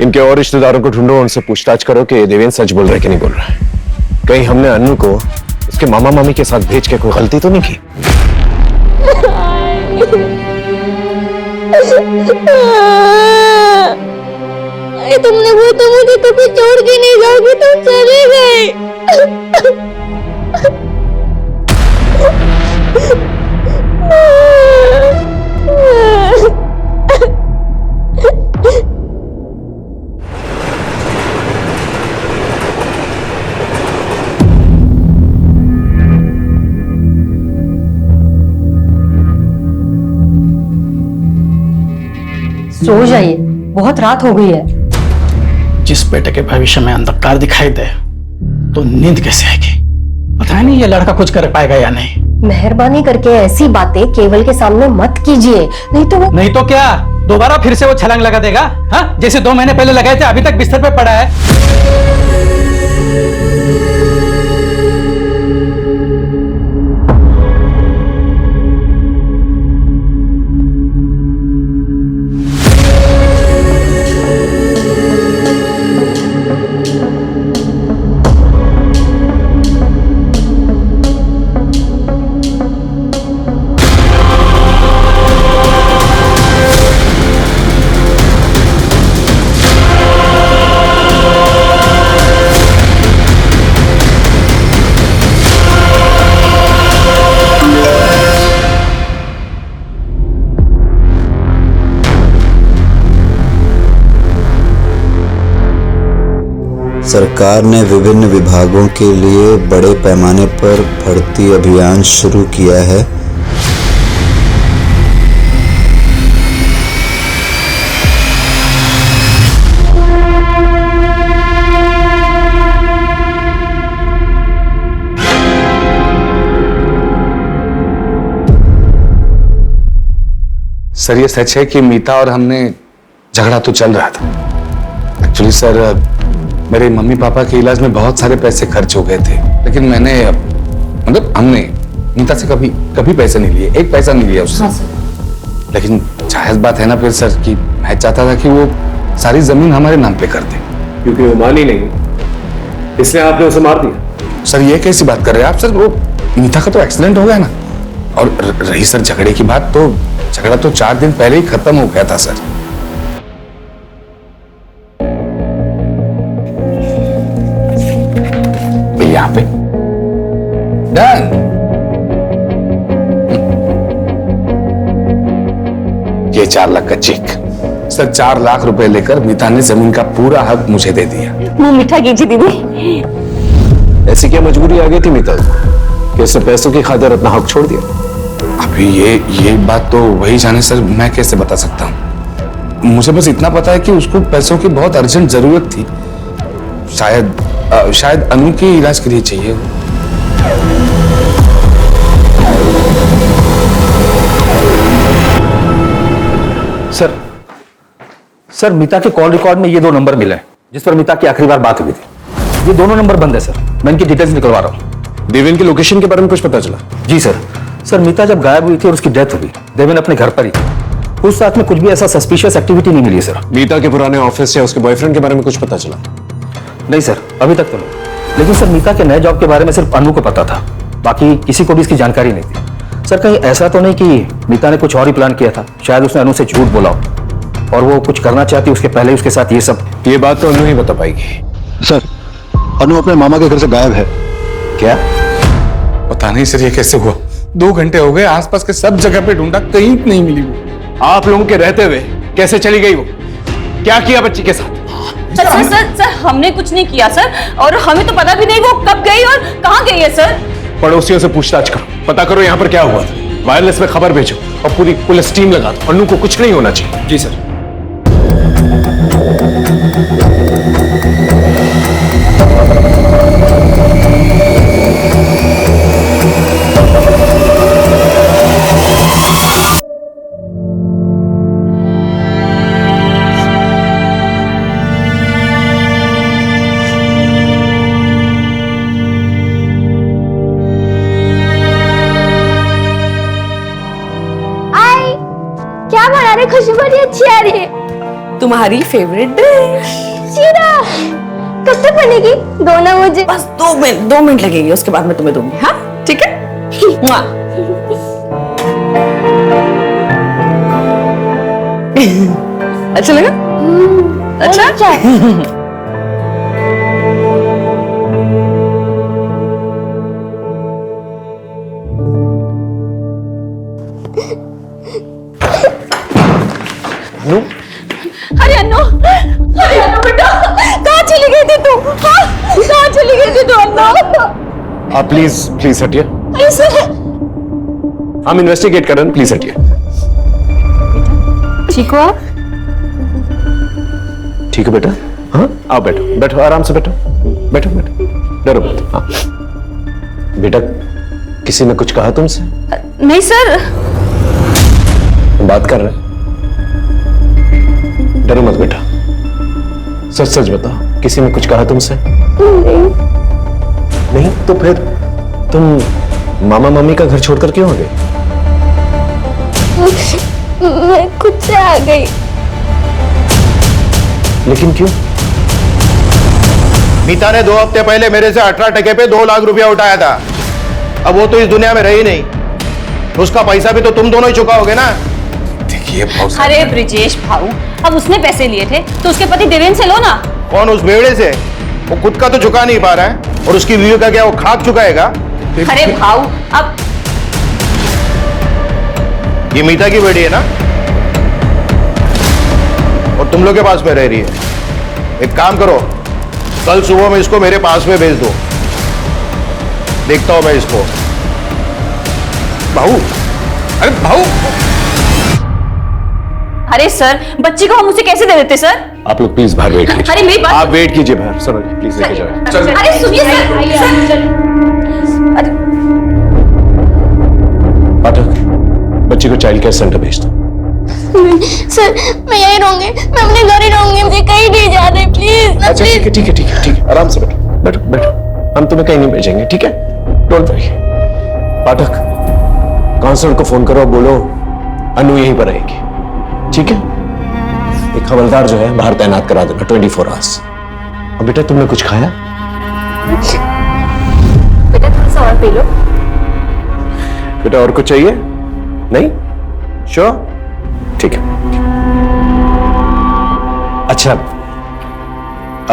[SPEAKER 4] इनके और रिश्तेदारों को ढूंढो, उनसे पूछताछ करो कि देवेंद्र सच बोल रहा है कि नहीं बोल रहा है। कहीं हमने अनु को उसके मामा मामी के साथ भेज के कोई गलती तो नहीं की?
[SPEAKER 10] तुमने वो तो मुझे कभी छोड़ के नहीं जाओगी, तुम चले गए।
[SPEAKER 21] सो जाइए, बहुत रात हो गई है।
[SPEAKER 9] जिस बेटे के भविष्य में अंधकार दिखाई दे तो नींद कैसे आएगी? पता नहीं ये लड़का कुछ कर पाएगा या नहीं।
[SPEAKER 21] मेहरबानी करके ऐसी बातें केवल के सामने मत कीजिए, नहीं तो
[SPEAKER 9] क्या दोबारा फिर से वो छलांग लगा देगा? हाँ, जैसे 2 महीने पहले लगाए थे, अभी तक बिस्तर पे पड़ा है।
[SPEAKER 7] सरकार ने विभिन्न विभागों के लिए बड़े पैमाने पर भर्ती अभियान शुरू किया है।
[SPEAKER 4] सर ये सच है कि मीता और हमने झगड़ा तो चल रहा था। एक्चुअली सर मेरे मम्मी पापा के इलाज में बहुत सारे पैसे खर्च हो गए थे, लेकिन मैंने मतलब हमने मीता से कभी पैसे नहीं लिए, एक पैसा नहीं लिया उससे। लेकिन जायज बात है ना फिर सर कि मैं चाहता था कि वो सारी जमीन हमारे नाम पे कर दे,
[SPEAKER 1] क्योंकि वो मानी नहीं इसलिए आपने उसे मार दिया।
[SPEAKER 4] सर ये कैसी बात कर रहे हैं आप? सर वो मीता का तो एक्सीडेंट हो गया ना, और रही सर झगड़े की बात, तो झगड़ा तो 4 दिन पहले ही खत्म हो गया था सर। यहाँ पे डन। ये 4 लाख का चेक। सर 4 लाख रुपए लेकर मीता ने जमीन का पूरा हक मुझे दे दिया।
[SPEAKER 21] मुंह मीठा कीजिए दीदी।
[SPEAKER 8] ऐसी क्या मजबूरी आ गई थी मीता को कि उसने पैसों की खातिर अपना हक छोड़ दिया?
[SPEAKER 4] अभी ये बात तो वही जाने सर, मैं कैसे बता सकता हूँ। मुझे बस इतना पता है कि उसको पैसों की बहुत अर्जेंट जरूरत थी, शायद अनु के इलाज के लिए चाहिए।
[SPEAKER 15] सर मीता के कॉल रिकॉर्ड में ये 2 नंबर मिले हैं जिस पर मीता की आखिरी बार बात हुई थी। ये दोनों नंबर बंद है सर, मैं इनकी डिटेल्स निकलवा रहा हूँ।
[SPEAKER 8] देवेन की लोकेशन के बारे में कुछ पता चला?
[SPEAKER 15] जी सर मीता जब गायब हुई थी और उसकी डेथ हुई, देवेन अपने घर पर ही था। उस साथ में कुछ भी ऐसा सस्पिशियस एक्टिविटी नहीं मिली सर।
[SPEAKER 8] मीता के पुराने ऑफिस या उसके बॉयफ्रेंड के बारे में कुछ पता चला?
[SPEAKER 15] नहीं सर, अभी तक तो नहीं। लेकिन सर मीता के नए जॉब के बारे में सिर्फ अनु को पता था, बाकी किसी को भी इसकी जानकारी नहीं थी। सर कहीं ऐसा तो नहीं कि मीता ने कुछ और ही प्लान किया था? शायद उसने अनु से झूठ बोला हो और वो कुछ करना चाहती उसके पहले ही उसके साथ ये सब।
[SPEAKER 8] ये बात तो अनु ही बता पाएगी।
[SPEAKER 18] सर अनु अपने मामा के घर से गायब है।
[SPEAKER 4] क्या? पता नहीं सर ये कैसे हुआ। 2 घंटे हो गए, आसपास के सब जगह पे ढूंढा, कहीं नहीं मिली वो।
[SPEAKER 15] आप लोगों के रहते हुए कैसे चली गई वो? क्या किया बच्ची के साथ?
[SPEAKER 11] सर हमने कुछ नहीं किया सर, और हमें तो पता भी नहीं वो कब गई और कहाँ गई है सर।
[SPEAKER 15] पड़ोसियों से पूछताछ करो, पता करो यहाँ पर क्या हुआ था। वायरलेस में खबर भेजो और पूरी पुलिस टीम लगा दो। अनु को कुछ नहीं होना चाहिए। जी सर।
[SPEAKER 10] क्या बना रहे? खुशबू बड़ी अच्छी आ रही है।
[SPEAKER 11] तुम्हारी फेवरेट डिश।
[SPEAKER 10] सीधा कब तक बनेगी? दो ना मुझे।
[SPEAKER 11] बस 2 मिनट लगेंगे, उसके बाद मैं तुम्हें दूंगी। हाँ ठीक है। अच्छा लगा? अच्छा। अरे अन्नू बेटा, कहाँ चली गई थी तू? कहाँ चली गई थी तू अन्नू?
[SPEAKER 8] आप प्लीज हटिए। हम इन्वेस्टिगेट कर रहे हैं, प्लीज हटिए।
[SPEAKER 10] ठीक हो आप?
[SPEAKER 8] ठीक है बेटा। हाँ आओ बैठो, बैठो आराम से बैठो, बैठो बैठो, डरो मत। हाँ बेटा, किसी ने कुछ कहा तुमसे?
[SPEAKER 11] नहीं सर।
[SPEAKER 8] बात कर रहे हैं, डरो मत बेटा, सच सच बताओ, किसी ने कुछ कहा तुमसे? नहीं तो फिर तुम मामा मम्मी का घर छोड़कर क्यों आ गई?
[SPEAKER 10] मैं खुद से आ गई।
[SPEAKER 8] लेकिन क्यों?
[SPEAKER 12] मीता ने 2 हफ्ते पहले मेरे से 18 टके पे 2 लाख रुपया उठाया था। अब वो तो इस दुनिया में रही नहीं, उसका पैसा भी तो तुम दोनों ही चुकाओगे ना।
[SPEAKER 4] देखिए
[SPEAKER 11] अरे ब्रिजेश भाऊ, अब उसने पैसे लिए थे तो उसके पति देवेन से लो ना।
[SPEAKER 12] कौन? उस बेवड़े से? वो खुद का तो चुका नहीं पा रहा है, और उसकी बीवी का क्या वो खाक चुकाएगा?
[SPEAKER 11] अरे भाऊ अब
[SPEAKER 12] ये मीता की बेटी है ना, और तुम लोग के पास में रह रही है। एक काम करो, कल सुबह में इसको मेरे पास में भेज दो, देखता हूं मैं इसको।
[SPEAKER 4] भाऊ, अरे भाऊ।
[SPEAKER 11] अरे सर, बच्ची को हम उसे कैसे दे देते सर?
[SPEAKER 8] आप लोग प्लीज बाहर वेट कीजिए।
[SPEAKER 11] अरे मेरी बात,
[SPEAKER 8] आप वेट कीजिए बाहर, सर प्लीज लेके जाओ।
[SPEAKER 11] अरे सुनिए सर। अरे
[SPEAKER 8] पाठक, बच्ची को चाइल्ड केयर सेंटर भेज दो।
[SPEAKER 10] सर मैं यहीं रहूंगी, मैं अपने घर ही रहूंगी, मुझे कहीं नहीं जाने प्लीज।
[SPEAKER 19] अच्छा ठीक है ठीक है ठीक है ठीक है, आराम से बैठो बैठो बैठो, हम तुम्हें कहीं नहीं भेजेंगे, ठीक है? Don't worry. पाठक, कांस्टेबल को फोन करो और बोलो अनु यहीं पर रहेगी, ठीक है? एक हवलदार जो है बाहर तैनात करा देना 24 आवर्स। और बेटा तुमने कुछ खाया?
[SPEAKER 10] बेटा थोड़ा सा और पी लो।
[SPEAKER 19] बेटा और कुछ चाहिए? नहीं? श्योर? ठीक है। अच्छा,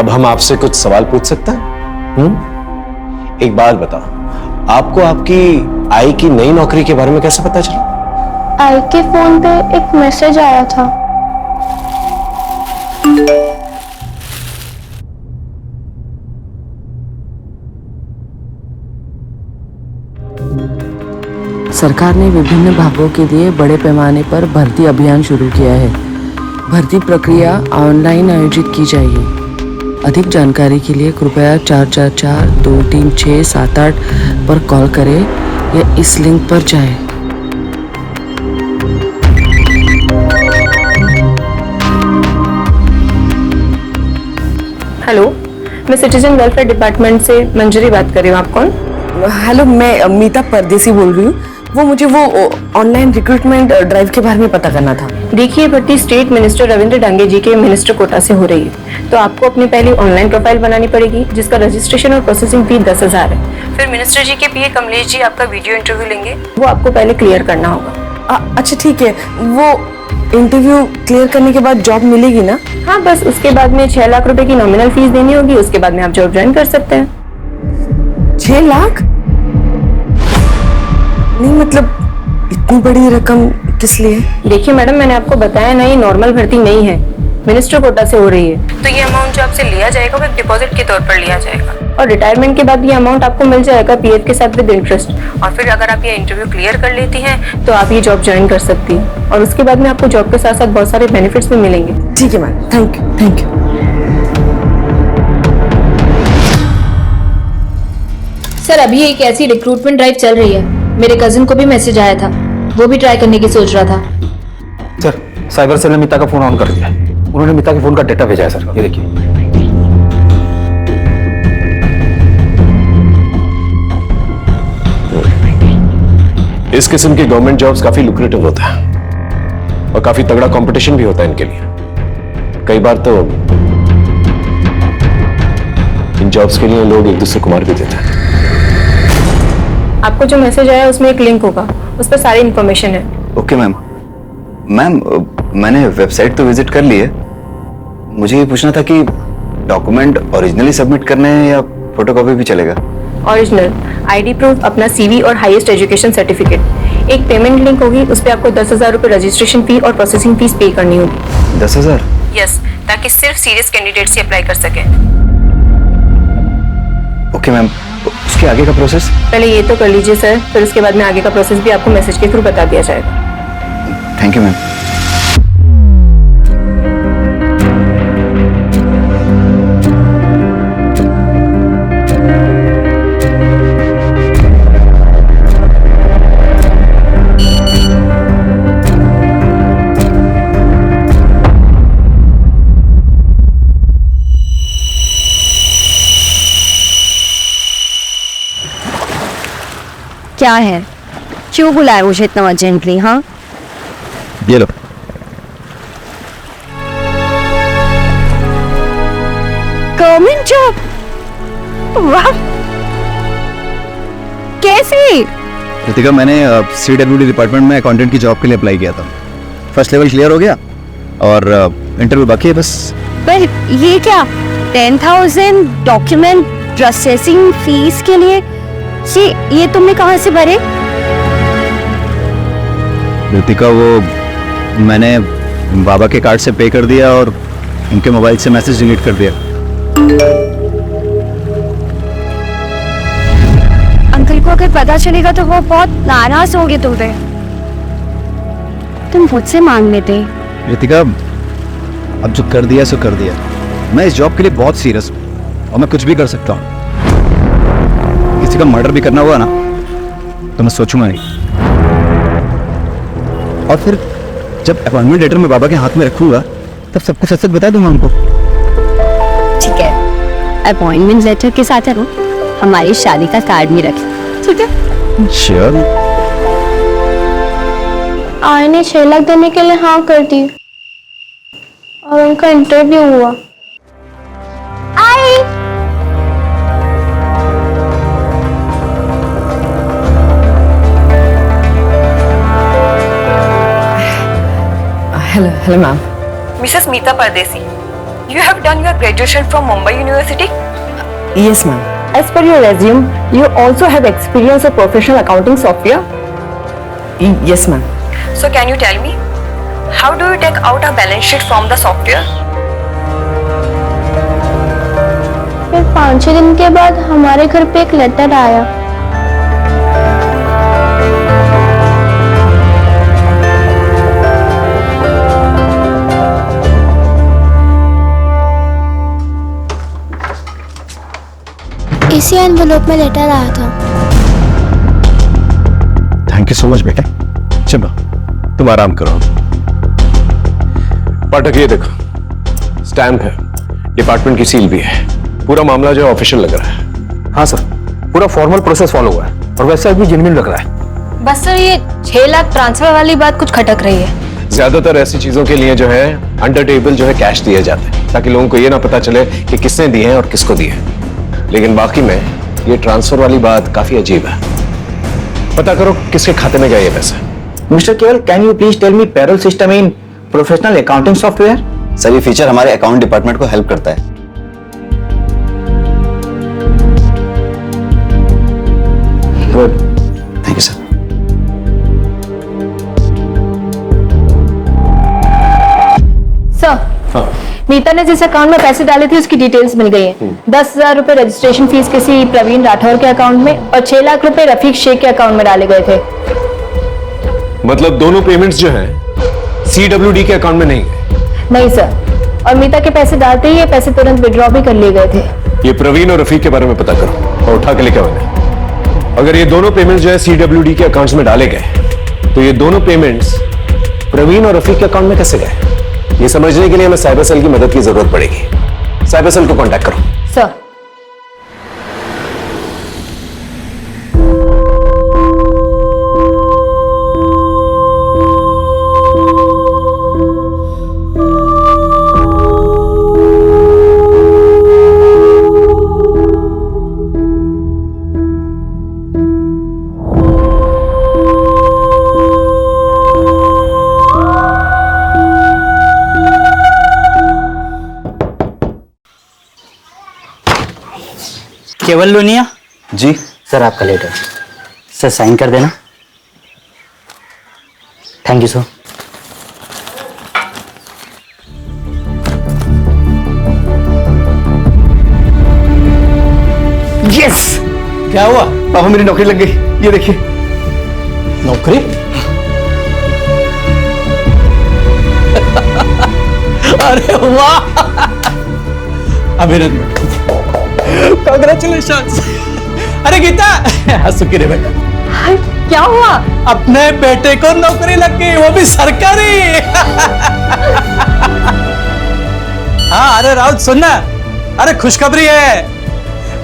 [SPEAKER 19] अब हम आपसे कुछ सवाल पूछ सकते हैं? एक बात बताओ, आपको आपकी आई की नई नौकरी के बारे में कैसे पता चला?
[SPEAKER 10] आई के फोन पे एक मैसेज आया था।
[SPEAKER 16] सरकार ने विभिन्न भागों के लिए बड़े पैमाने पर भर्ती अभियान शुरू किया है। भर्ती प्रक्रिया ऑनलाइन आयोजित की जाएगी। अधिक जानकारी के लिए कृपया 444-236-78 पर कॉल करें या इस लिंक पर जाएं।
[SPEAKER 11] हेलो, मैं सिटीजन वेलफेयर डिपार्टमेंट से मंजरी बात कर रही हूँ। आप कौन?
[SPEAKER 16] हेलो, मैं मीता परदेसी बोल रही हूँ। वो मुझे वो ऑनलाइन रिक्रूटमेंट ड्राइव के बारे में पता करना था।
[SPEAKER 11] देखिए, भर्ती स्टेट मिनिस्टर रविंद्र डांगे जी के मिनिस्टर कोटा से हो रही है, तो आपको अपनी पहले ऑनलाइन प्रोफाइल बनानी पड़ेगी, जिसका रजिस्ट्रेशन और प्रोसेसिंग फी 10,000 है। फिर मिनिस्टर जी के पीए कमलेश जी आपका वीडियो इंटरव्यू लेंगे, वो आपको पहले क्लियर करना होगा।
[SPEAKER 16] अच्छा ठीक है, वो इंटरव्यू क्लियर करने के बाद जॉब मिलेगी ना?
[SPEAKER 11] हाँ, बस उसके बाद में 6 लाख रुपए की नॉमिनल फीस देनी होगी, उसके बाद में आप जॉब ज्वाइन कर सकते हैं।
[SPEAKER 16] 6 लाख? नहीं, मतलब इतनी बड़ी रकम किस लिए?
[SPEAKER 11] देखिए मैडम, मैंने आपको बताया ना, ये नॉर्मल भर्ती नहीं है, मिनिस्टर कोटा से हो रही है, तो ये अमाउंट जो आपसे लिया जाएगा वो एक डिपॉजिट के तौर पर लिया जाएगा, और रिटायरमेंट के बाद ये अमाउंट आपको मिल जाएगा पीएफ के साथ विद इंटरेस्ट। और फिर अगर आप ये इंटरव्यू क्लियर कर लेती हैं तो आप ये जॉब ज्वाइन कर सकती हैं, और उसके बाद में आपको जॉब के साथ साथ बहुत सारे बेनिफिट्स भी मिलेंगे।
[SPEAKER 16] ठीक है ma'am, thank you thank you.
[SPEAKER 22] Sir, अभी एक ऐसी रिक्रूटमेंट ड्राइव चल रही है, मेरे कजिन को भी मैसेज आया था, वो भी ट्राई करने की सोच रहा था।
[SPEAKER 15] सर, साइबर सेल ने मिता का फोन ऑन कर दिया है। उन्होंने मिता के फोन का डेटा भेजा है सर, ये देखिए।
[SPEAKER 19] इस किस्म की गवर्नमेंट जॉब्स काफी लुक्रेटिव होता है और काफी तगड़ा कंपटीशन भी होता है इनके लिए। कई बार तो इन जॉब्स के लिए लोग एक दूसरे को मार भी देते हैं।
[SPEAKER 11] आपको जो मैसेज आया उसमें एक लिंक होगा, उस पर सारी इन्फॉर्मेशन है।
[SPEAKER 23] Okay ma'am. मैम, मैंने वेबसाइट तो विजिट कर ली है, मुझे ये पूछना था कि डॉक्यूमेंट ओरिजिनली सबमिट करने हैं या फोटोकॉपी भी चलेगा?
[SPEAKER 11] ओरिजिनल, आईडी प्रूफ, अपना सीवी और हाईएस्ट एजुकेशन सर्टिफिकेट। एक पेमेंट लिंक होगी, उस पर आपको 10,000 रुपए रजिस्ट्रेशन फी और प्रोसेसिंग फीस पे करनी होगी।
[SPEAKER 23] 10,000?
[SPEAKER 11] यस, ताकि सिर्फ सीरियस कैंडिडेट्स ही अप्लाई कर सके।
[SPEAKER 23] ओके मैम, उसके आगे का प्रोसेस?
[SPEAKER 11] पहले ये तो कर लीजिए सर, फिर उसके बाद में आगे का प्रोसेस भी आपको मैसेज के थ्रू बता दिया जाएगा।
[SPEAKER 23] Thank you ma'am.
[SPEAKER 5] क्या है, क्यों बुलाया मुझे इतना अर्जेंटली? हाँ,
[SPEAKER 23] ये लो।
[SPEAKER 5] Government job? वाह, कैसे?
[SPEAKER 23] रितिका, मैंने CWD डिपार्टमेंट में अकाउंटेंट की जॉब के लिए अप्लाई किया था। फर्स्ट लेवल क्लियर हो गया और इंटरव्यू बाकी है बस।
[SPEAKER 5] पर ये क्या, 10,000 डॉक्यूमेंट प्रोसेसिंग फीस के लिए? ये तुमने कहाँ से भरे?
[SPEAKER 23] रितिका, वो मैंने बाबा के कार्ड से पे कर दिया और उनके मोबाइल से मैसेज डिलीट कर दिया।
[SPEAKER 5] अंकल को अगर पता चलेगा तो वो बहुत नाराज होंगे तुमसे। तुम मुझसे मांग लेते।
[SPEAKER 23] रितिका, अब जो कर दिया सो कर दिया। मैं इस जॉब के लिए बहुत सीरियस हूँ और मैं कुछ भी कर सकता हूँ। किसी का मर्डर भी करना हुआ ना तो मैं सोचूंगा नहीं। और फिर
[SPEAKER 19] जब अपॉइंटमेंट लेटर मैं बाबा के हाथ में रखूंगा तब सब कुछ सच सच बता दूंगा उनको।
[SPEAKER 21] ठीक है, अपॉइंटमेंट लेटर के साथ है ना हमारी शादी का कार्ड भी रखें, ठीक है?
[SPEAKER 19] श्योर।
[SPEAKER 10] आय ने 6 लाख देने के लिए हाँ कर दी और उनका इंटरव्यू हुआ।
[SPEAKER 16] Hello, ma'am.
[SPEAKER 5] Mrs. Meeta Pardesi, you have done your graduation from Mumbai University?
[SPEAKER 16] Yes, ma'am.
[SPEAKER 5] As per your resume, you also have experience of professional accounting software?
[SPEAKER 16] Yes, ma'am.
[SPEAKER 5] So can you tell me, how do you take out a balance sheet from the software?
[SPEAKER 10] फिर 5-6 दिन के बाद हमारे घर पे एक letter आया। इसी एनवेलप में लेटर आया था।
[SPEAKER 19] थैंक यू सो मच बेटा। चलो तुम आराम करो।
[SPEAKER 8] पाठक ये देखो, स्टैम्प है, डिपार्टमेंट की सील भी है, पूरा मामला जो है ऑफिशियल लग रहा है।
[SPEAKER 15] हाँ सर, पूरा फॉर्मल प्रोसेस फॉलो हुआ है और वैसे भी जेन्युइन लग रहा है।
[SPEAKER 22] बस सर ये 6 लाख ट्रांसफर वाली बात कुछ खटक रही है।
[SPEAKER 8] ज्यादातर ऐसी चीजों के लिए जो है अंडर टेबल जो है कैश दिए जाते हैं ताकि लोगों को ये ना पता चले कि किसने दिए हैं और किसको दिए हैं। लेकिन बाकी में ये ट्रांसफर वाली बात काफी अजीब है। पता करो किसके खाते में गए ये पैसे।
[SPEAKER 15] Mister Keval, can you please tell me payroll system in professional accounting software?
[SPEAKER 23] Sir ये फीचर हमारे अकाउंट डिपार्टमेंट को हेल्प करता है।
[SPEAKER 15] Good,
[SPEAKER 23] thank you sir.
[SPEAKER 22] Sir, Meeta ने जिस अकाउंट में पैसे डाले थे उसकी डिटेल्स मिल गई हैं। 10,000 रुपए रजिस्ट्रेशन फीस किसी प्रवीण राठौर के अकाउंट में और 6 लाख रुपए रफीक शेख के अकाउंट में डाले गए थे।
[SPEAKER 8] मतलब दोनों पेमेंट्स जो हैं CWD के अकाउंट में नहीं गए?
[SPEAKER 22] नहीं सर, और मीता के पैसे डालते ही ये पैसे तुरंत विड्रॉ भी कर लिए गए थे।
[SPEAKER 8] ये प्रवीण और रफीक के बारे में पता करो और उठा के लेके आओ। अगर ये दोनों पेमेंट्स जो है CWD के अकाउंट्स में डाले गए तो ये दोनों पेमेंट्स प्रवीण और रफीक के अकाउंट में कैसे गए? ये समझने के लिए हमें साइबर सेल की मदद की जरूरत पड़ेगी। साइबर सेल को कांटेक्ट करो।
[SPEAKER 22] सर,
[SPEAKER 9] केवल लोनिया
[SPEAKER 23] जी
[SPEAKER 9] सर, आपका लेटर सर साइन कर देना। Thank you sir.
[SPEAKER 15] यस, क्या हुआ? पापा मेरी नौकरी लग गई, ये देखिए।
[SPEAKER 9] नौकरी?
[SPEAKER 15] अरे वाह, अभिनंदन, कांग्रेचुलेशंस। अरे गीता, सुखी रे बेटा।
[SPEAKER 22] क्या हुआ?
[SPEAKER 15] अपने बेटे को नौकरी लग गई, वो भी सरकारी। हाँ, अरे राउत सुनना, अरे खुशखबरी है,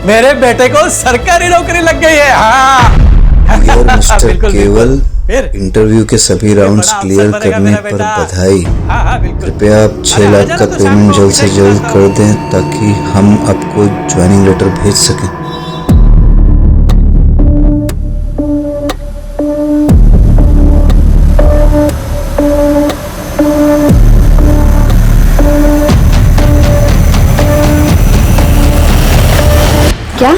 [SPEAKER 15] मेरे बेटे को सरकारी नौकरी लग गई है। हाँ
[SPEAKER 7] डियर मिस्टर केवल, इंटरव्यू के सभी राउंड्स क्लियर करने पर बधाई। कृपया आप 6 लाख का पेमेंट जल्द से जल्द कर दें ताकि हम आपको ज्वाइनिंग लेटर भेज सकें।
[SPEAKER 21] क्या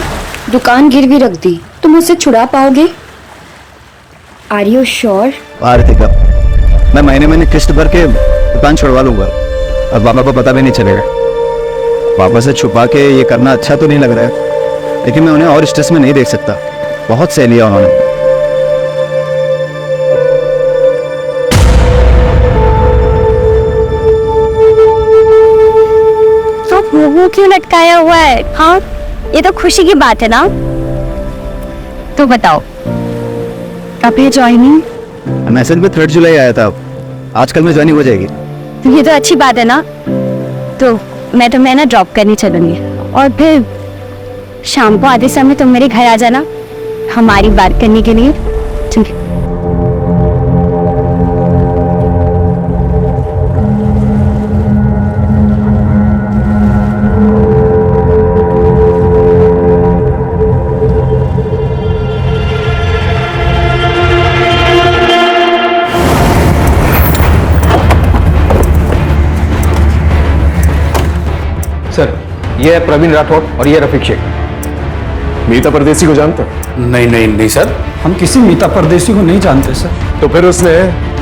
[SPEAKER 21] दुकान गिरवी रख दी? तुम उसे छुड़ा पाओगे? Are you sure?
[SPEAKER 19] आरतिका, मैं महीने किस्त भर के दुकान छुड़वा लूंगा। अब पापा को पता भी नहीं चलेगा। पापा से छुपा के ये करना अच्छा तो नहीं लग रहा है, लेकिन मैं उन्हें और स्ट्रेस में नहीं देख सकता। बहुत सह लिया उन्होंने।
[SPEAKER 10] तो मुंह क्यों लटकाया हुआ है? हाँ, ये तो खुशी की बात है ना। तो बताओ कब है ज्वाइनिंग?
[SPEAKER 19] मैसेज में 3 जुलाई आया था, आजकल में ज्वाइनिंग हो जाएगी।
[SPEAKER 22] ये तो अच्छी बात है ना। तो मैं तुम्हें ना ड्रॉप करने चलूंगी और फिर शाम को आधे समय तुम मेरे घर आ जाना हमारी बात करने के लिए, ठीक है?
[SPEAKER 15] सर, ये है प्रवीण राठौड़ और ये रफीक शेख।
[SPEAKER 8] मीता परदेसी को जानते हो?
[SPEAKER 15] नहीं सर, हम किसी मीता परदेसी को नहीं जानते सर।
[SPEAKER 8] तो फिर उसने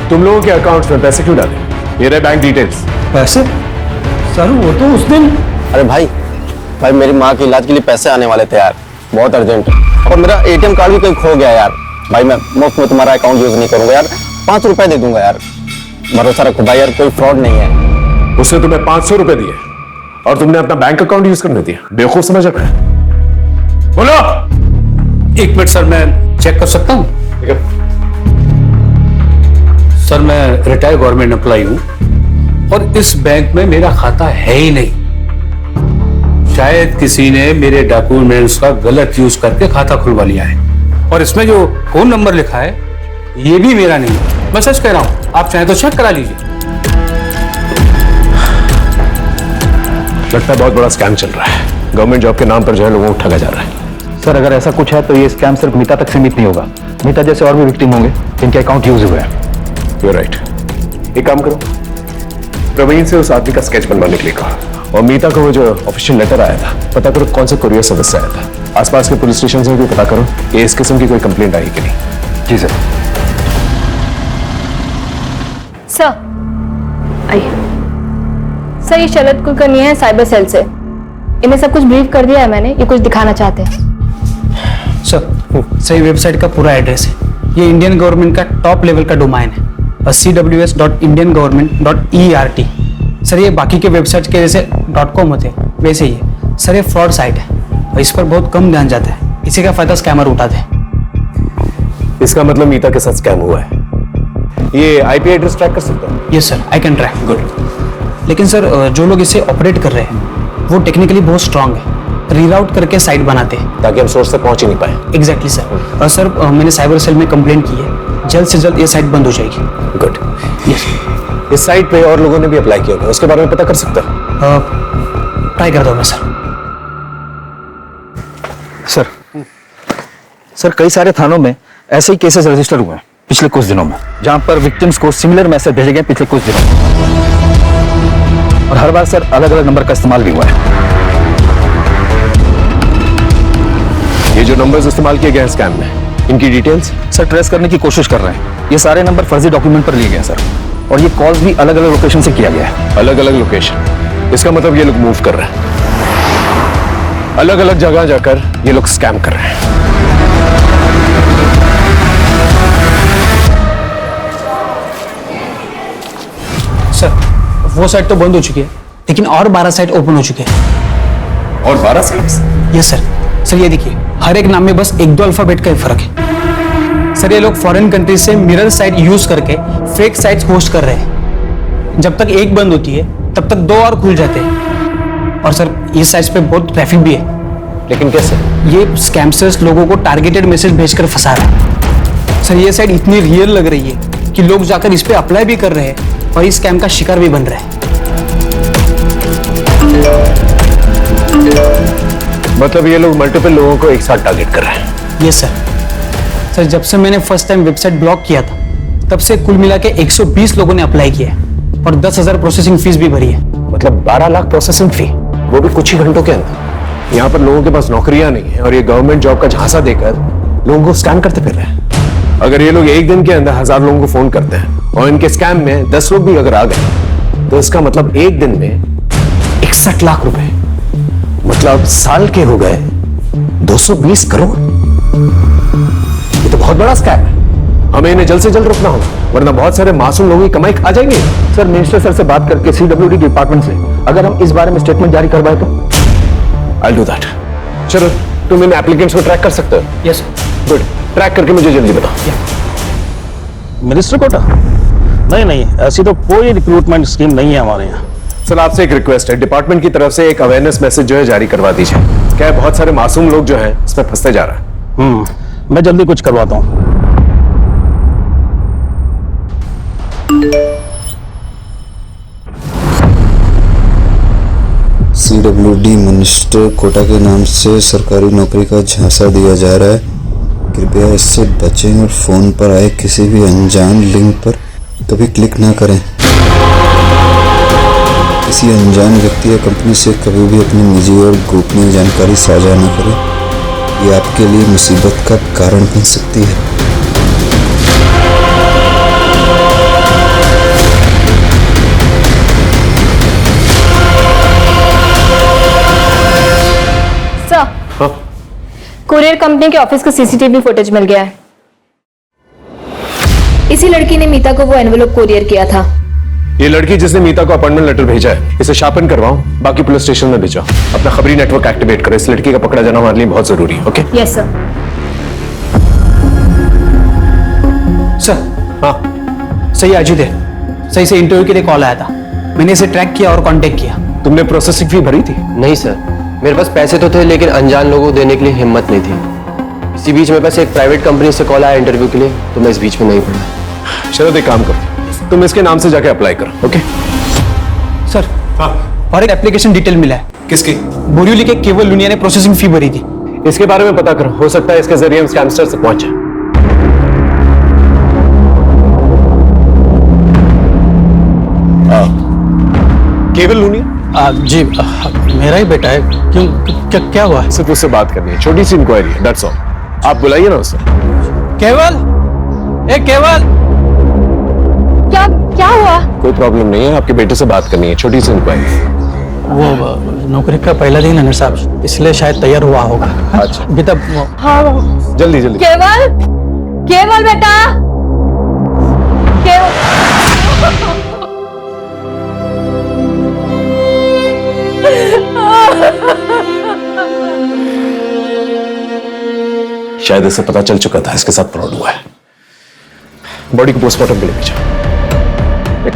[SPEAKER 8] तुम लोगों के अकाउंट्स में पैसे क्यों डाले? ये रहे बैंक डिटेल्स।
[SPEAKER 15] पैसे? सर वो तो उस दिन।
[SPEAKER 14] अरे भाई मेरी माँ के इलाज के लिए पैसे आने वाले थे यार, बहुत अर्जेंट, और मेरा एटीएम कार्ड भी कहीं खो गया यार। भाई मैं मुफ्त में तुम्हारा अकाउंट यूज नहीं करूंगा यार, 5 रुपए दे दूंगा यार, भरोसा रखो भाई यार, कोई फ्रॉड नहीं है।
[SPEAKER 8] उसने तुम्हें 500 रुपए दिए और तुमने अपना बैंक अकाउंट यूज करने दिया? बेवकूफ समझ रहा है? बोलो।
[SPEAKER 9] 1 मिनट सर, मैं चेक कर सकता हूँ? सर मैं रिटायर्ड गवर्नमेंट एम्प्लॉय हूँ और इस बैंक में मेरा खाता है ही नहीं। शायद किसी ने मेरे डॉक्यूमेंट्स का गलत यूज करके खाता खुलवा लिया है, और इसमें जो फोन नंबर लिखा है ये भी मेरा नहीं है। मैं सच कह रहा हूँ, आप चाहें तो चेक करा लीजिए।
[SPEAKER 8] लगता है बहुत बड़ा स्कैम चल रहा है। गवर्नमेंट जॉब के नाम पर जो है लोगों को ठगा जा रहा है।
[SPEAKER 15] सर अगर ऐसा कुछ है तो ये स्कैम सिर्फ मीता तक सीमित नहीं होगा। मीता जैसे और भी विक्टिम होंगे जिनके अकाउंट यूज हुए हैं।
[SPEAKER 8] You right. एक काम करो, प्रवीण से उस आदमी का स्केच बनवाने के लिए कहा, और मीता को वो जो ऑफिशियल लेटर आया था पता करो कौन से कुरियर सर्विस से आया था। आसपास के पुलिस स्टेशन से भी पता करो कि इस किस्म की कोई कंप्लेंट आई कि नहीं।
[SPEAKER 15] जी सर।
[SPEAKER 22] सर आइए। सर ये शरद कुलकर्णी है साइबर सेल से, इन्हें सब कुछ ब्रीफ कर दिया है मैंने, ये कुछ दिखाना चाहते हैं।
[SPEAKER 9] सर ये वेबसाइट का पूरा एड्रेस है, ये इंडियन गवर्नमेंट का टॉप लेवल का डोमाइन है, cws.indiangovernment.ert। सर ये बाकी के वेबसाइट के जैसे .com होते हैं वैसे ही है। सर ये फ्रॉड साइट है और इस पर बहुत कम ध्यान जाता है, इसी का फायदा स्कैमर उठाते हैं।
[SPEAKER 8] इसका मतलब मीता के साथ स्कैम हुआ है। ये आईपी एड्रेस ट्रैक कर सकता है?
[SPEAKER 9] Yes sir, I can track. Good. लेकिन सर जो लोग इसे ऑपरेट कर रहे हैं वो टेक्निकली बहुत स्ट्रांग है, रीराउट करके साइट बनाते हैं
[SPEAKER 8] ताकि हम सोर्स तक पहुंच ही नहीं पाए।
[SPEAKER 9] Exactly sir. और सर मैंने साइबर सेल में कंप्लेंट की है, जल्द से जल्द ये साइट बंद हो जाएगी।
[SPEAKER 8] गुड। यस। इस साइट पे और लोगों ने भी अप्लाई किया होगा, उसके बारे में पता कर सकता है?
[SPEAKER 9] ट्राई करता हूँ मैं सर।
[SPEAKER 15] सर कई सारे थानों में ऐसे ही केसेस रजिस्टर हुए हैं पिछले कुछ दिनों में, जहां पर विक्टिम्स को सिमिलर मैसेज भेजे गए पिछले कुछ दिनों में, और हर बार सर अलग अलग नंबर का इस्तेमाल भी हुआ है।
[SPEAKER 8] ये जो नंबर्स इस्तेमाल किए गए हैं स्कैम में, इनकी डिटेल्स
[SPEAKER 15] सर ट्रेस करने की कोशिश कर रहे हैं। ये सारे नंबर फर्जी डॉक्यूमेंट पर लिए गए हैं सर, और ये कॉल्स भी अलग अलग लोकेशन से किया गया है।
[SPEAKER 8] अलग अलग लोकेशन? इसका मतलब ये लोग मूव कर रहे हैं, अलग अलग जगह जाकर ये लोग स्कैम कर रहे हैं।
[SPEAKER 9] सर वो साइट तो बंद हो चुकी है, लेकिन और 12 साइट ओपन हो चुके हैं।
[SPEAKER 8] और 12 साइट्स?
[SPEAKER 9] Yes sir. सर ये देखिए, हर एक नाम में बस 1-2 अल्फाबेट का ही फर्क है। सर ये लोग फॉरेन कंट्रीज से मिरर साइट यूज करके फेक साइट्स होस्ट कर रहे हैं। जब तक एक बंद होती है तब तक 2 और खुल जाते हैं। और सर ये साइट्स पे बहुत ट्रैफिक भी है।
[SPEAKER 8] लेकिन कैसे?
[SPEAKER 9] ये स्कैमस्टर्स लोगों को टारगेटेड मैसेज भेजकर फंसा रहे हैं। सर ये साइट इतनी रियल लग रही है कि लोग जाकर इस पे अप्लाई भी कर रहे हैं और इस स्कैम का शिकार भी बन रहे हैं।
[SPEAKER 8] मतलब ये लोग मल्टीपल लोगों को एक साथ टारगेट कर रहे हैं?
[SPEAKER 9] Yes sir. सर जब से मैंने फर्स्ट टाइम वेबसाइट ब्लॉक किया था तब से कुल मिला के 120 लोगों ने अप्लाई किया है और 10,000 प्रोसेसिंग फीस भी भरी है।
[SPEAKER 8] मतलब 12 लाख प्रोसेसिंग फी, वो भी कुछ ही घंटों के अंदर। यहाँ पर लोगों के पास नौकरियां नहीं है और ये गवर्नमेंट जॉब का झांसा देकर लोगों को स्कैम करते फिर रहे हैं। अगर ये लोग एक दिन के अंदर 1000 लोगों को फोन करते हैं और इनके स्कैम में 10 लोग भी अगर आ गए तो इसका मतलब एक दिन में 61 लाख रुपए, मतलब साल के हो गए 220 करोड़। ये तो बहुत बड़ा स्कैम है, हमें इन्हें जल्द से जल्द रोकना होगा, वरना बहुत सारे मासूम लोगों की कमाई खा जाएंगे।
[SPEAKER 15] सर मिनिस्टर सर से बात करके CWD डिपार्टमेंट से अगर हम इस बारे में स्टेटमेंट जारी करवाए तो
[SPEAKER 8] I'll do that। चलो तुम इन एप्लीकेंट्स को ट्रैक कर सकते हो?
[SPEAKER 9] यस।
[SPEAKER 8] गुड, ट्रैक करके मुझे जल्दी बताओ।
[SPEAKER 15] मिनिस्टर कोटा नहीं नहीं, ऐसी तो कोई रिक्रूटमेंट स्कीम नहीं है हमारे यहाँ।
[SPEAKER 8] सर आपसे एक रिक्वेस्ट है, डिपार्टमेंट की तरफ से एक अवेयरनेस मैसेज जो है जारी करवा दीजिए। क्या है, बहुत सारे मासूम लोग जो हैं इसमें फंसते जा रहा है।
[SPEAKER 15] मैं जल्दी कुछ करवाता हूँ।
[SPEAKER 7] CWD मिनिस्टर कोटा के नाम से सरकारी नौकरी का झांसा दिया जा रहा है, कृपया इससे बचें और फोन पर आए किसी भी अनजान लिंक पर कभी क्लिक ना करें। किसी अनजान व्यक्ति या कंपनी से कभी भी अपनी निजी और गोपनीय जानकारी साझा न करें, ये आपके लिए मुसीबत का कारण बन सकती है।
[SPEAKER 21] सर, कुरियर कंपनी के ऑफिस का सीसीटीवी फुटेज मिल गया है। इसी लड़की ने मीता को वो एनवेलप कुरियर किया था।
[SPEAKER 8] ये लड़की जिसने मीता को अपॉइंटमेंट लेटर भेजा है, इसे शार्पन करवाओ, बाकी पुलिस स्टेशन में भेजो। अपना खबरी नेटवर्क एक्टिवेट करो, इस लड़की का पकड़ा जाना हमारे लिए बहुत जरूरी है। ओके?
[SPEAKER 21] Yes sir.
[SPEAKER 9] सर, हाँ सही अजीत है, सही से इंटरव्यू के लिए कॉल आया था, मैंने इसे ट्रैक किया और कांटेक्ट किया।
[SPEAKER 8] तुमने प्रोसेसिंग फी भरी थी?
[SPEAKER 6] नहीं सर, मेरे पास पैसे तो थे लेकिन अनजान लोगों को देने के लिए हिम्मत नहीं थी। इसी बीच मेरे पास एक प्राइवेट कंपनी से कॉल आया इंटरव्यू के लिए, तो मैं इस बीच में नहीं पड़ा।
[SPEAKER 8] चलो एक काम करो, तुम इसके नाम से जाके अप्लाई करो। Okay
[SPEAKER 9] sir? हाँ। और एक एप्लीकेशन डिटेल मिला है।
[SPEAKER 8] किसकी?
[SPEAKER 9] बोरिवली के केवल लुनिया ने प्रोसेसिंग फी भरी थी।
[SPEAKER 8] इसके बारे में पता करो, हो सकता है इसके जरिए हम स्कैमस्टर से पहुंचे। केवल लुनिया?
[SPEAKER 9] जी मेरा ही बेटा है। क्यों, क्या हुआ है?
[SPEAKER 8] सिर्फ उससे बात करनी है, छोटी सी इंक्वायरी है, दैट्स ऑल। आप बुलाइए ना उसे।
[SPEAKER 9] केवल, ए केवल,
[SPEAKER 2] क्या हुआ?
[SPEAKER 8] कोई प्रॉब्लम नहीं है, आपके बेटे से बात करनी है, छोटी सी इंक्वायरी।
[SPEAKER 9] वो नौकरी का पहला दिन है ना साहब, इसलिए शायद तैयार हुआ होगा।
[SPEAKER 8] अच्छा
[SPEAKER 9] बेटा।
[SPEAKER 2] हाँ
[SPEAKER 8] जल्दी जल्दी।
[SPEAKER 2] केवल, केवल बेटा, केवल।
[SPEAKER 8] शायद इसे पता चल चुका था इसके साथ फ्रॉड हुआ है। बॉडी को पोस्टमार्टम के लिए भेजा।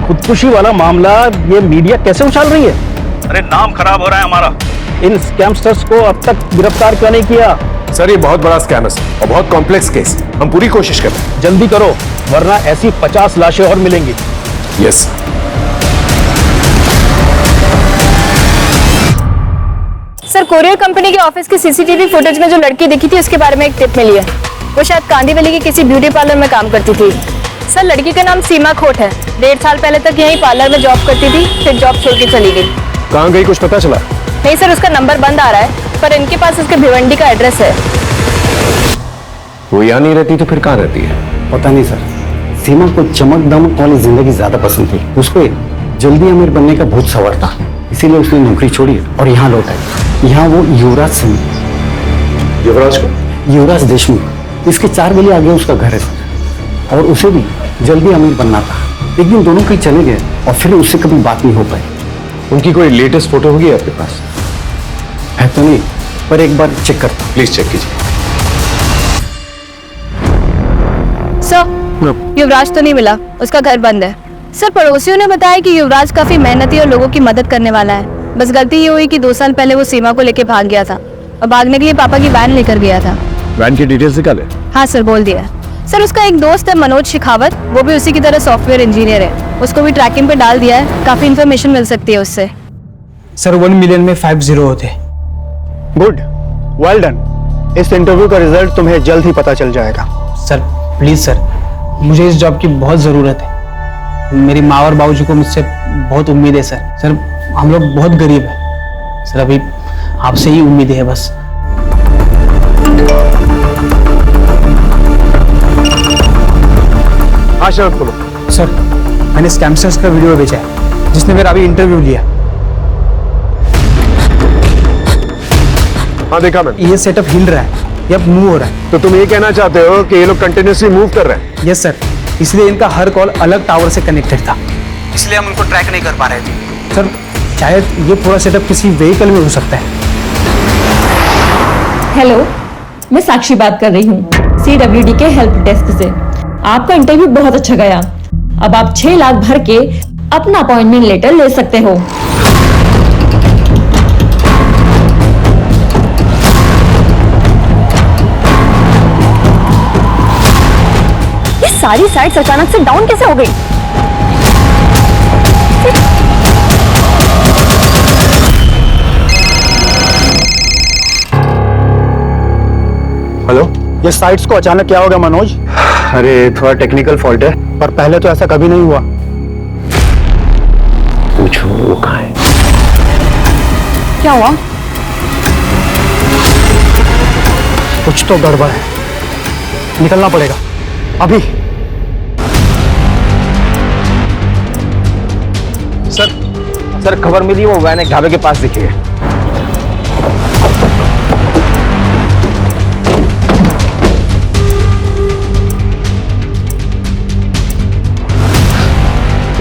[SPEAKER 15] खुदकुशी वाला मामला ये मीडिया कैसे उछाल रही है?
[SPEAKER 13] अरे नाम खराब हो रहा है हमारा।
[SPEAKER 15] इन स्कैमस्टर्स को अब तक गिरफ्तार क्यों नहीं किया?
[SPEAKER 8] सर ये बहुत बड़ा स्कैम है और बहुत कॉम्प्लेक्स केस, हम पूरी कोशिश कर रहे हैं।
[SPEAKER 15] जल्दी करो वरना ऐसी 50 लाशें और मिलेंगी।
[SPEAKER 8] यस।
[SPEAKER 21] सर, कोरियर कंपनी के ऑफिस के सीसीटीवी फुटेज में जो लड़की दिखी थी उसके बारे में एक टिप मिली है। वो शायद कांदीवली के किसी ब्यूटी पार्लर में काम करती थी। सर, लड़की का नाम सीमा खोट है। 1.5 साल पहले तक यहीं पार्लर में जॉब करती थी, फिर जॉब छोड़ के चली गई।
[SPEAKER 8] कहाँ गई कुछ पता चला?
[SPEAKER 21] नहीं सर, उसका नंबर बंद आ रहा है, पर इनके पास उसके भिवंडी का एड्रेस है।
[SPEAKER 8] वो यहाँ नहीं रहती तो फिर कहाँ रहती है?
[SPEAKER 15] पता नहीं सर, सीमा को चमक दमक वाली जिंदगी ज्यादा पसंद थी। उसको जल्दी अमीर बनने का बहुत सवार था, इसीलिए उसने नौकरी छोड़ी और यहाँ लौट आई। यहाँ वो युवराज सिंह,
[SPEAKER 8] युवराज को?
[SPEAKER 15] युवराज देशमुख, इसके 4 गली आगे उसका घर है सर। और उसे भी जल्दी अमीर बनना था। एक दिन दोनों कहीं चले गए और फिर उससे कभी बात नहीं हो पाई।
[SPEAKER 8] उनकी कोई लेटेस्ट फोटो होगी आपके पास?
[SPEAKER 15] है तो नहीं, पर एक बार चेक करता हूं।
[SPEAKER 8] प्लीज चेक कीजिए।
[SPEAKER 21] सर, युवराज तो नहीं मिला, उसका घर बंद है। सर, पड़ोसियों ने बताया कि युवराज काफी मेहनती और लोगों की मदद करने वाला है। बस गलती ये हुई कि 2 साल पहले वो सीमा को लेके भाग गया था और भागने के लिए पापा की वैन लेकर गया था।
[SPEAKER 8] वैन की डिटेल्स निकाले?
[SPEAKER 21] हाँ सर, बोल दिया। सर, उसका एक दोस्त है मनोज शेखावत, वो भी उसी की तरह सॉफ्टवेयर इंजीनियर है। उसको भी ट्रैकिंग पे डाल दिया है, काफी इन्फॉर्मेशन मिल सकती है उससे।
[SPEAKER 9] सर, 1 मिलियन में 50 होते।
[SPEAKER 15] Good, well done. इस इंटरव्यू का रिजल्ट तुम्हें जल्द ही पता चल जाएगा।
[SPEAKER 9] सर प्लीज सर, मुझे इस जॉब की बहुत जरूरत है। मेरी माँ और बाबूजी को मुझसे बहुत उम्मीद है सर। सर, हम लोग बहुत गरीब हैं सर, अभी आपसे ही उम्मीद है बस।
[SPEAKER 8] हाँ शरद बोलो।
[SPEAKER 9] सर, मैंने स्कैमस्टर्स का वीडियो भेजा है जिसने मेरा अभी इंटरव्यू लिया।
[SPEAKER 8] हाँ देखा मैंने।
[SPEAKER 9] ये सेटअप हिल रहा है, ये अब मूव हो रहा है।
[SPEAKER 8] तो तुम ये कहना चाहते हो कि ये लोग कंटिन्यूसली मूव कर रहे हैं?
[SPEAKER 9] यस सर, इसलिए इनका हर कॉल अलग टावर से कनेक्टेड था, इसलिए हम उनको ट्रैक नहीं कर पा रहे थे। सर, शायद ये पूरा सेटअप किसी व्हीकल में हो सकता है।
[SPEAKER 17] हेलो, मैं साक्षी बात कर रही हूँ CWD के हेल्प डेस्क से। आपका इंटरव्यू बहुत अच्छा गया।
[SPEAKER 3] अब आप 6 लाख भर के अपना अपॉइंटमेंट लेटर ले सकते हो।
[SPEAKER 10] ये सारी साइट्स अचानक से डाउन कैसे हो गई?
[SPEAKER 15] हेलो, ये साइट्स को अचानक क्या हो गया मनोज?
[SPEAKER 23] अरे थोड़ा टेक्निकल फॉल्ट है।
[SPEAKER 15] पर पहले तो ऐसा कभी नहीं हुआ।
[SPEAKER 23] पूछो वो कहाँ है?
[SPEAKER 10] क्या हुआ?
[SPEAKER 15] कुछ तो गड़बड़ है, निकलना पड़ेगा अभी। सर खबर मिली, वो वैन एक ढाबे के पास दिखी है।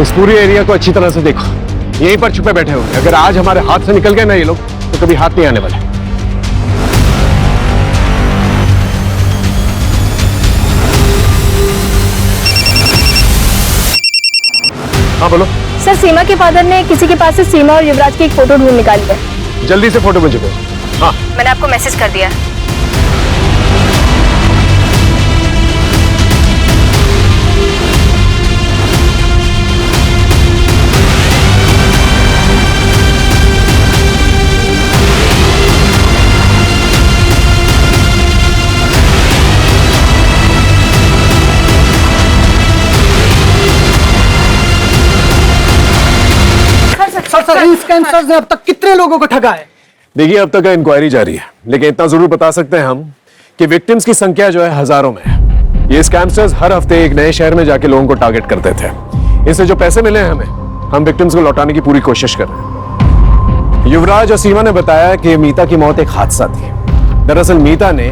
[SPEAKER 15] इस पूरी एरिया को अच्छी तरह से देखो, यहीं पर छुपे बैठे होंगे। अगर आज हमारे हाथ से निकल गए ना ये लोग, तो कभी हाथ नहीं आने वाले। हाँ बोलो।
[SPEAKER 10] सर, सीमा के फादर ने किसी के पास से सीमा और युवराज की एक फोटो ढूंढ निकाली है।
[SPEAKER 15] जल्दी से फोटो मुझे भेजो। हाँ,
[SPEAKER 10] मैंने आपको मैसेज कर दिया है।
[SPEAKER 15] सर, इन स्कैमर्स ने अब तक कितने लोगों को ठगा है? देखिए, अब तक इंक्वायरी जारी है, लेकिन इतना जरूर बता सकते हैं हम कि विक्टिम्स की संख्या जो है हजारों में है। ये स्कैमर्स हर हफ्ते एक नए शहर में जाके लोगों को टारगेट करते थे। इससे जो पैसे मिले हैं हमें, हम विक्टिम्स को लौटाने की पूरी कोशिश कर रहे हैं। युवराज और सीमा ने बताया कि मीता की मौत एक हादसा थी। दरअसल मीता ने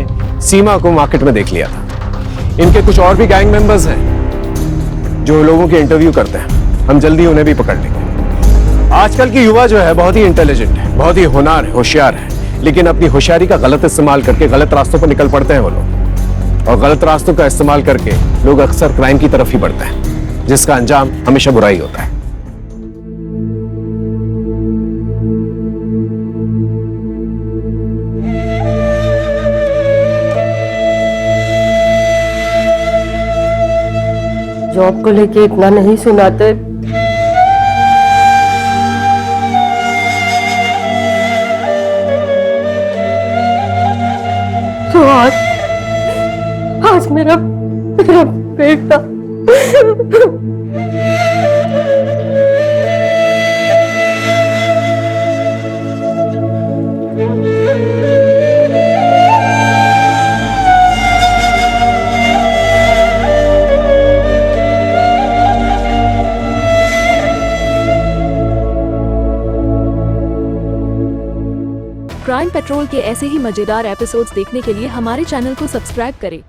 [SPEAKER 15] सीमा को मार्केट में देख लिया था। इनके कुछ और भी गैंग मेंबर्स हैं जो लोगों के इंटरव्यू करते हैं। हम जल्दी उन्हें भी पकड़ लेंगे। आजकल की युवा जो है बहुत ही इंटेलिजेंट है, बहुत ही होनहार है, होशियार है, लेकिन अपनी होशियारी का गलत इस्तेमाल करके गलत रास्तों पर निकल पड़ते हैं वो लोग। और गलत रास्तों का इस्तेमाल करके लोग अक्सर क्राइम की तरफ ही बढ़ते हैं, जिसका अंजाम हमेशा बुरा ही होता है।
[SPEAKER 17] जॉब को लेके इतना नहीं सुनाते। तो आज मेरा बेटा
[SPEAKER 20] क्राइम पेट्रोल के ऐसे ही मजेदार एपिसोड्स देखने के लिए हमारे चैनल को सब्सक्राइब करें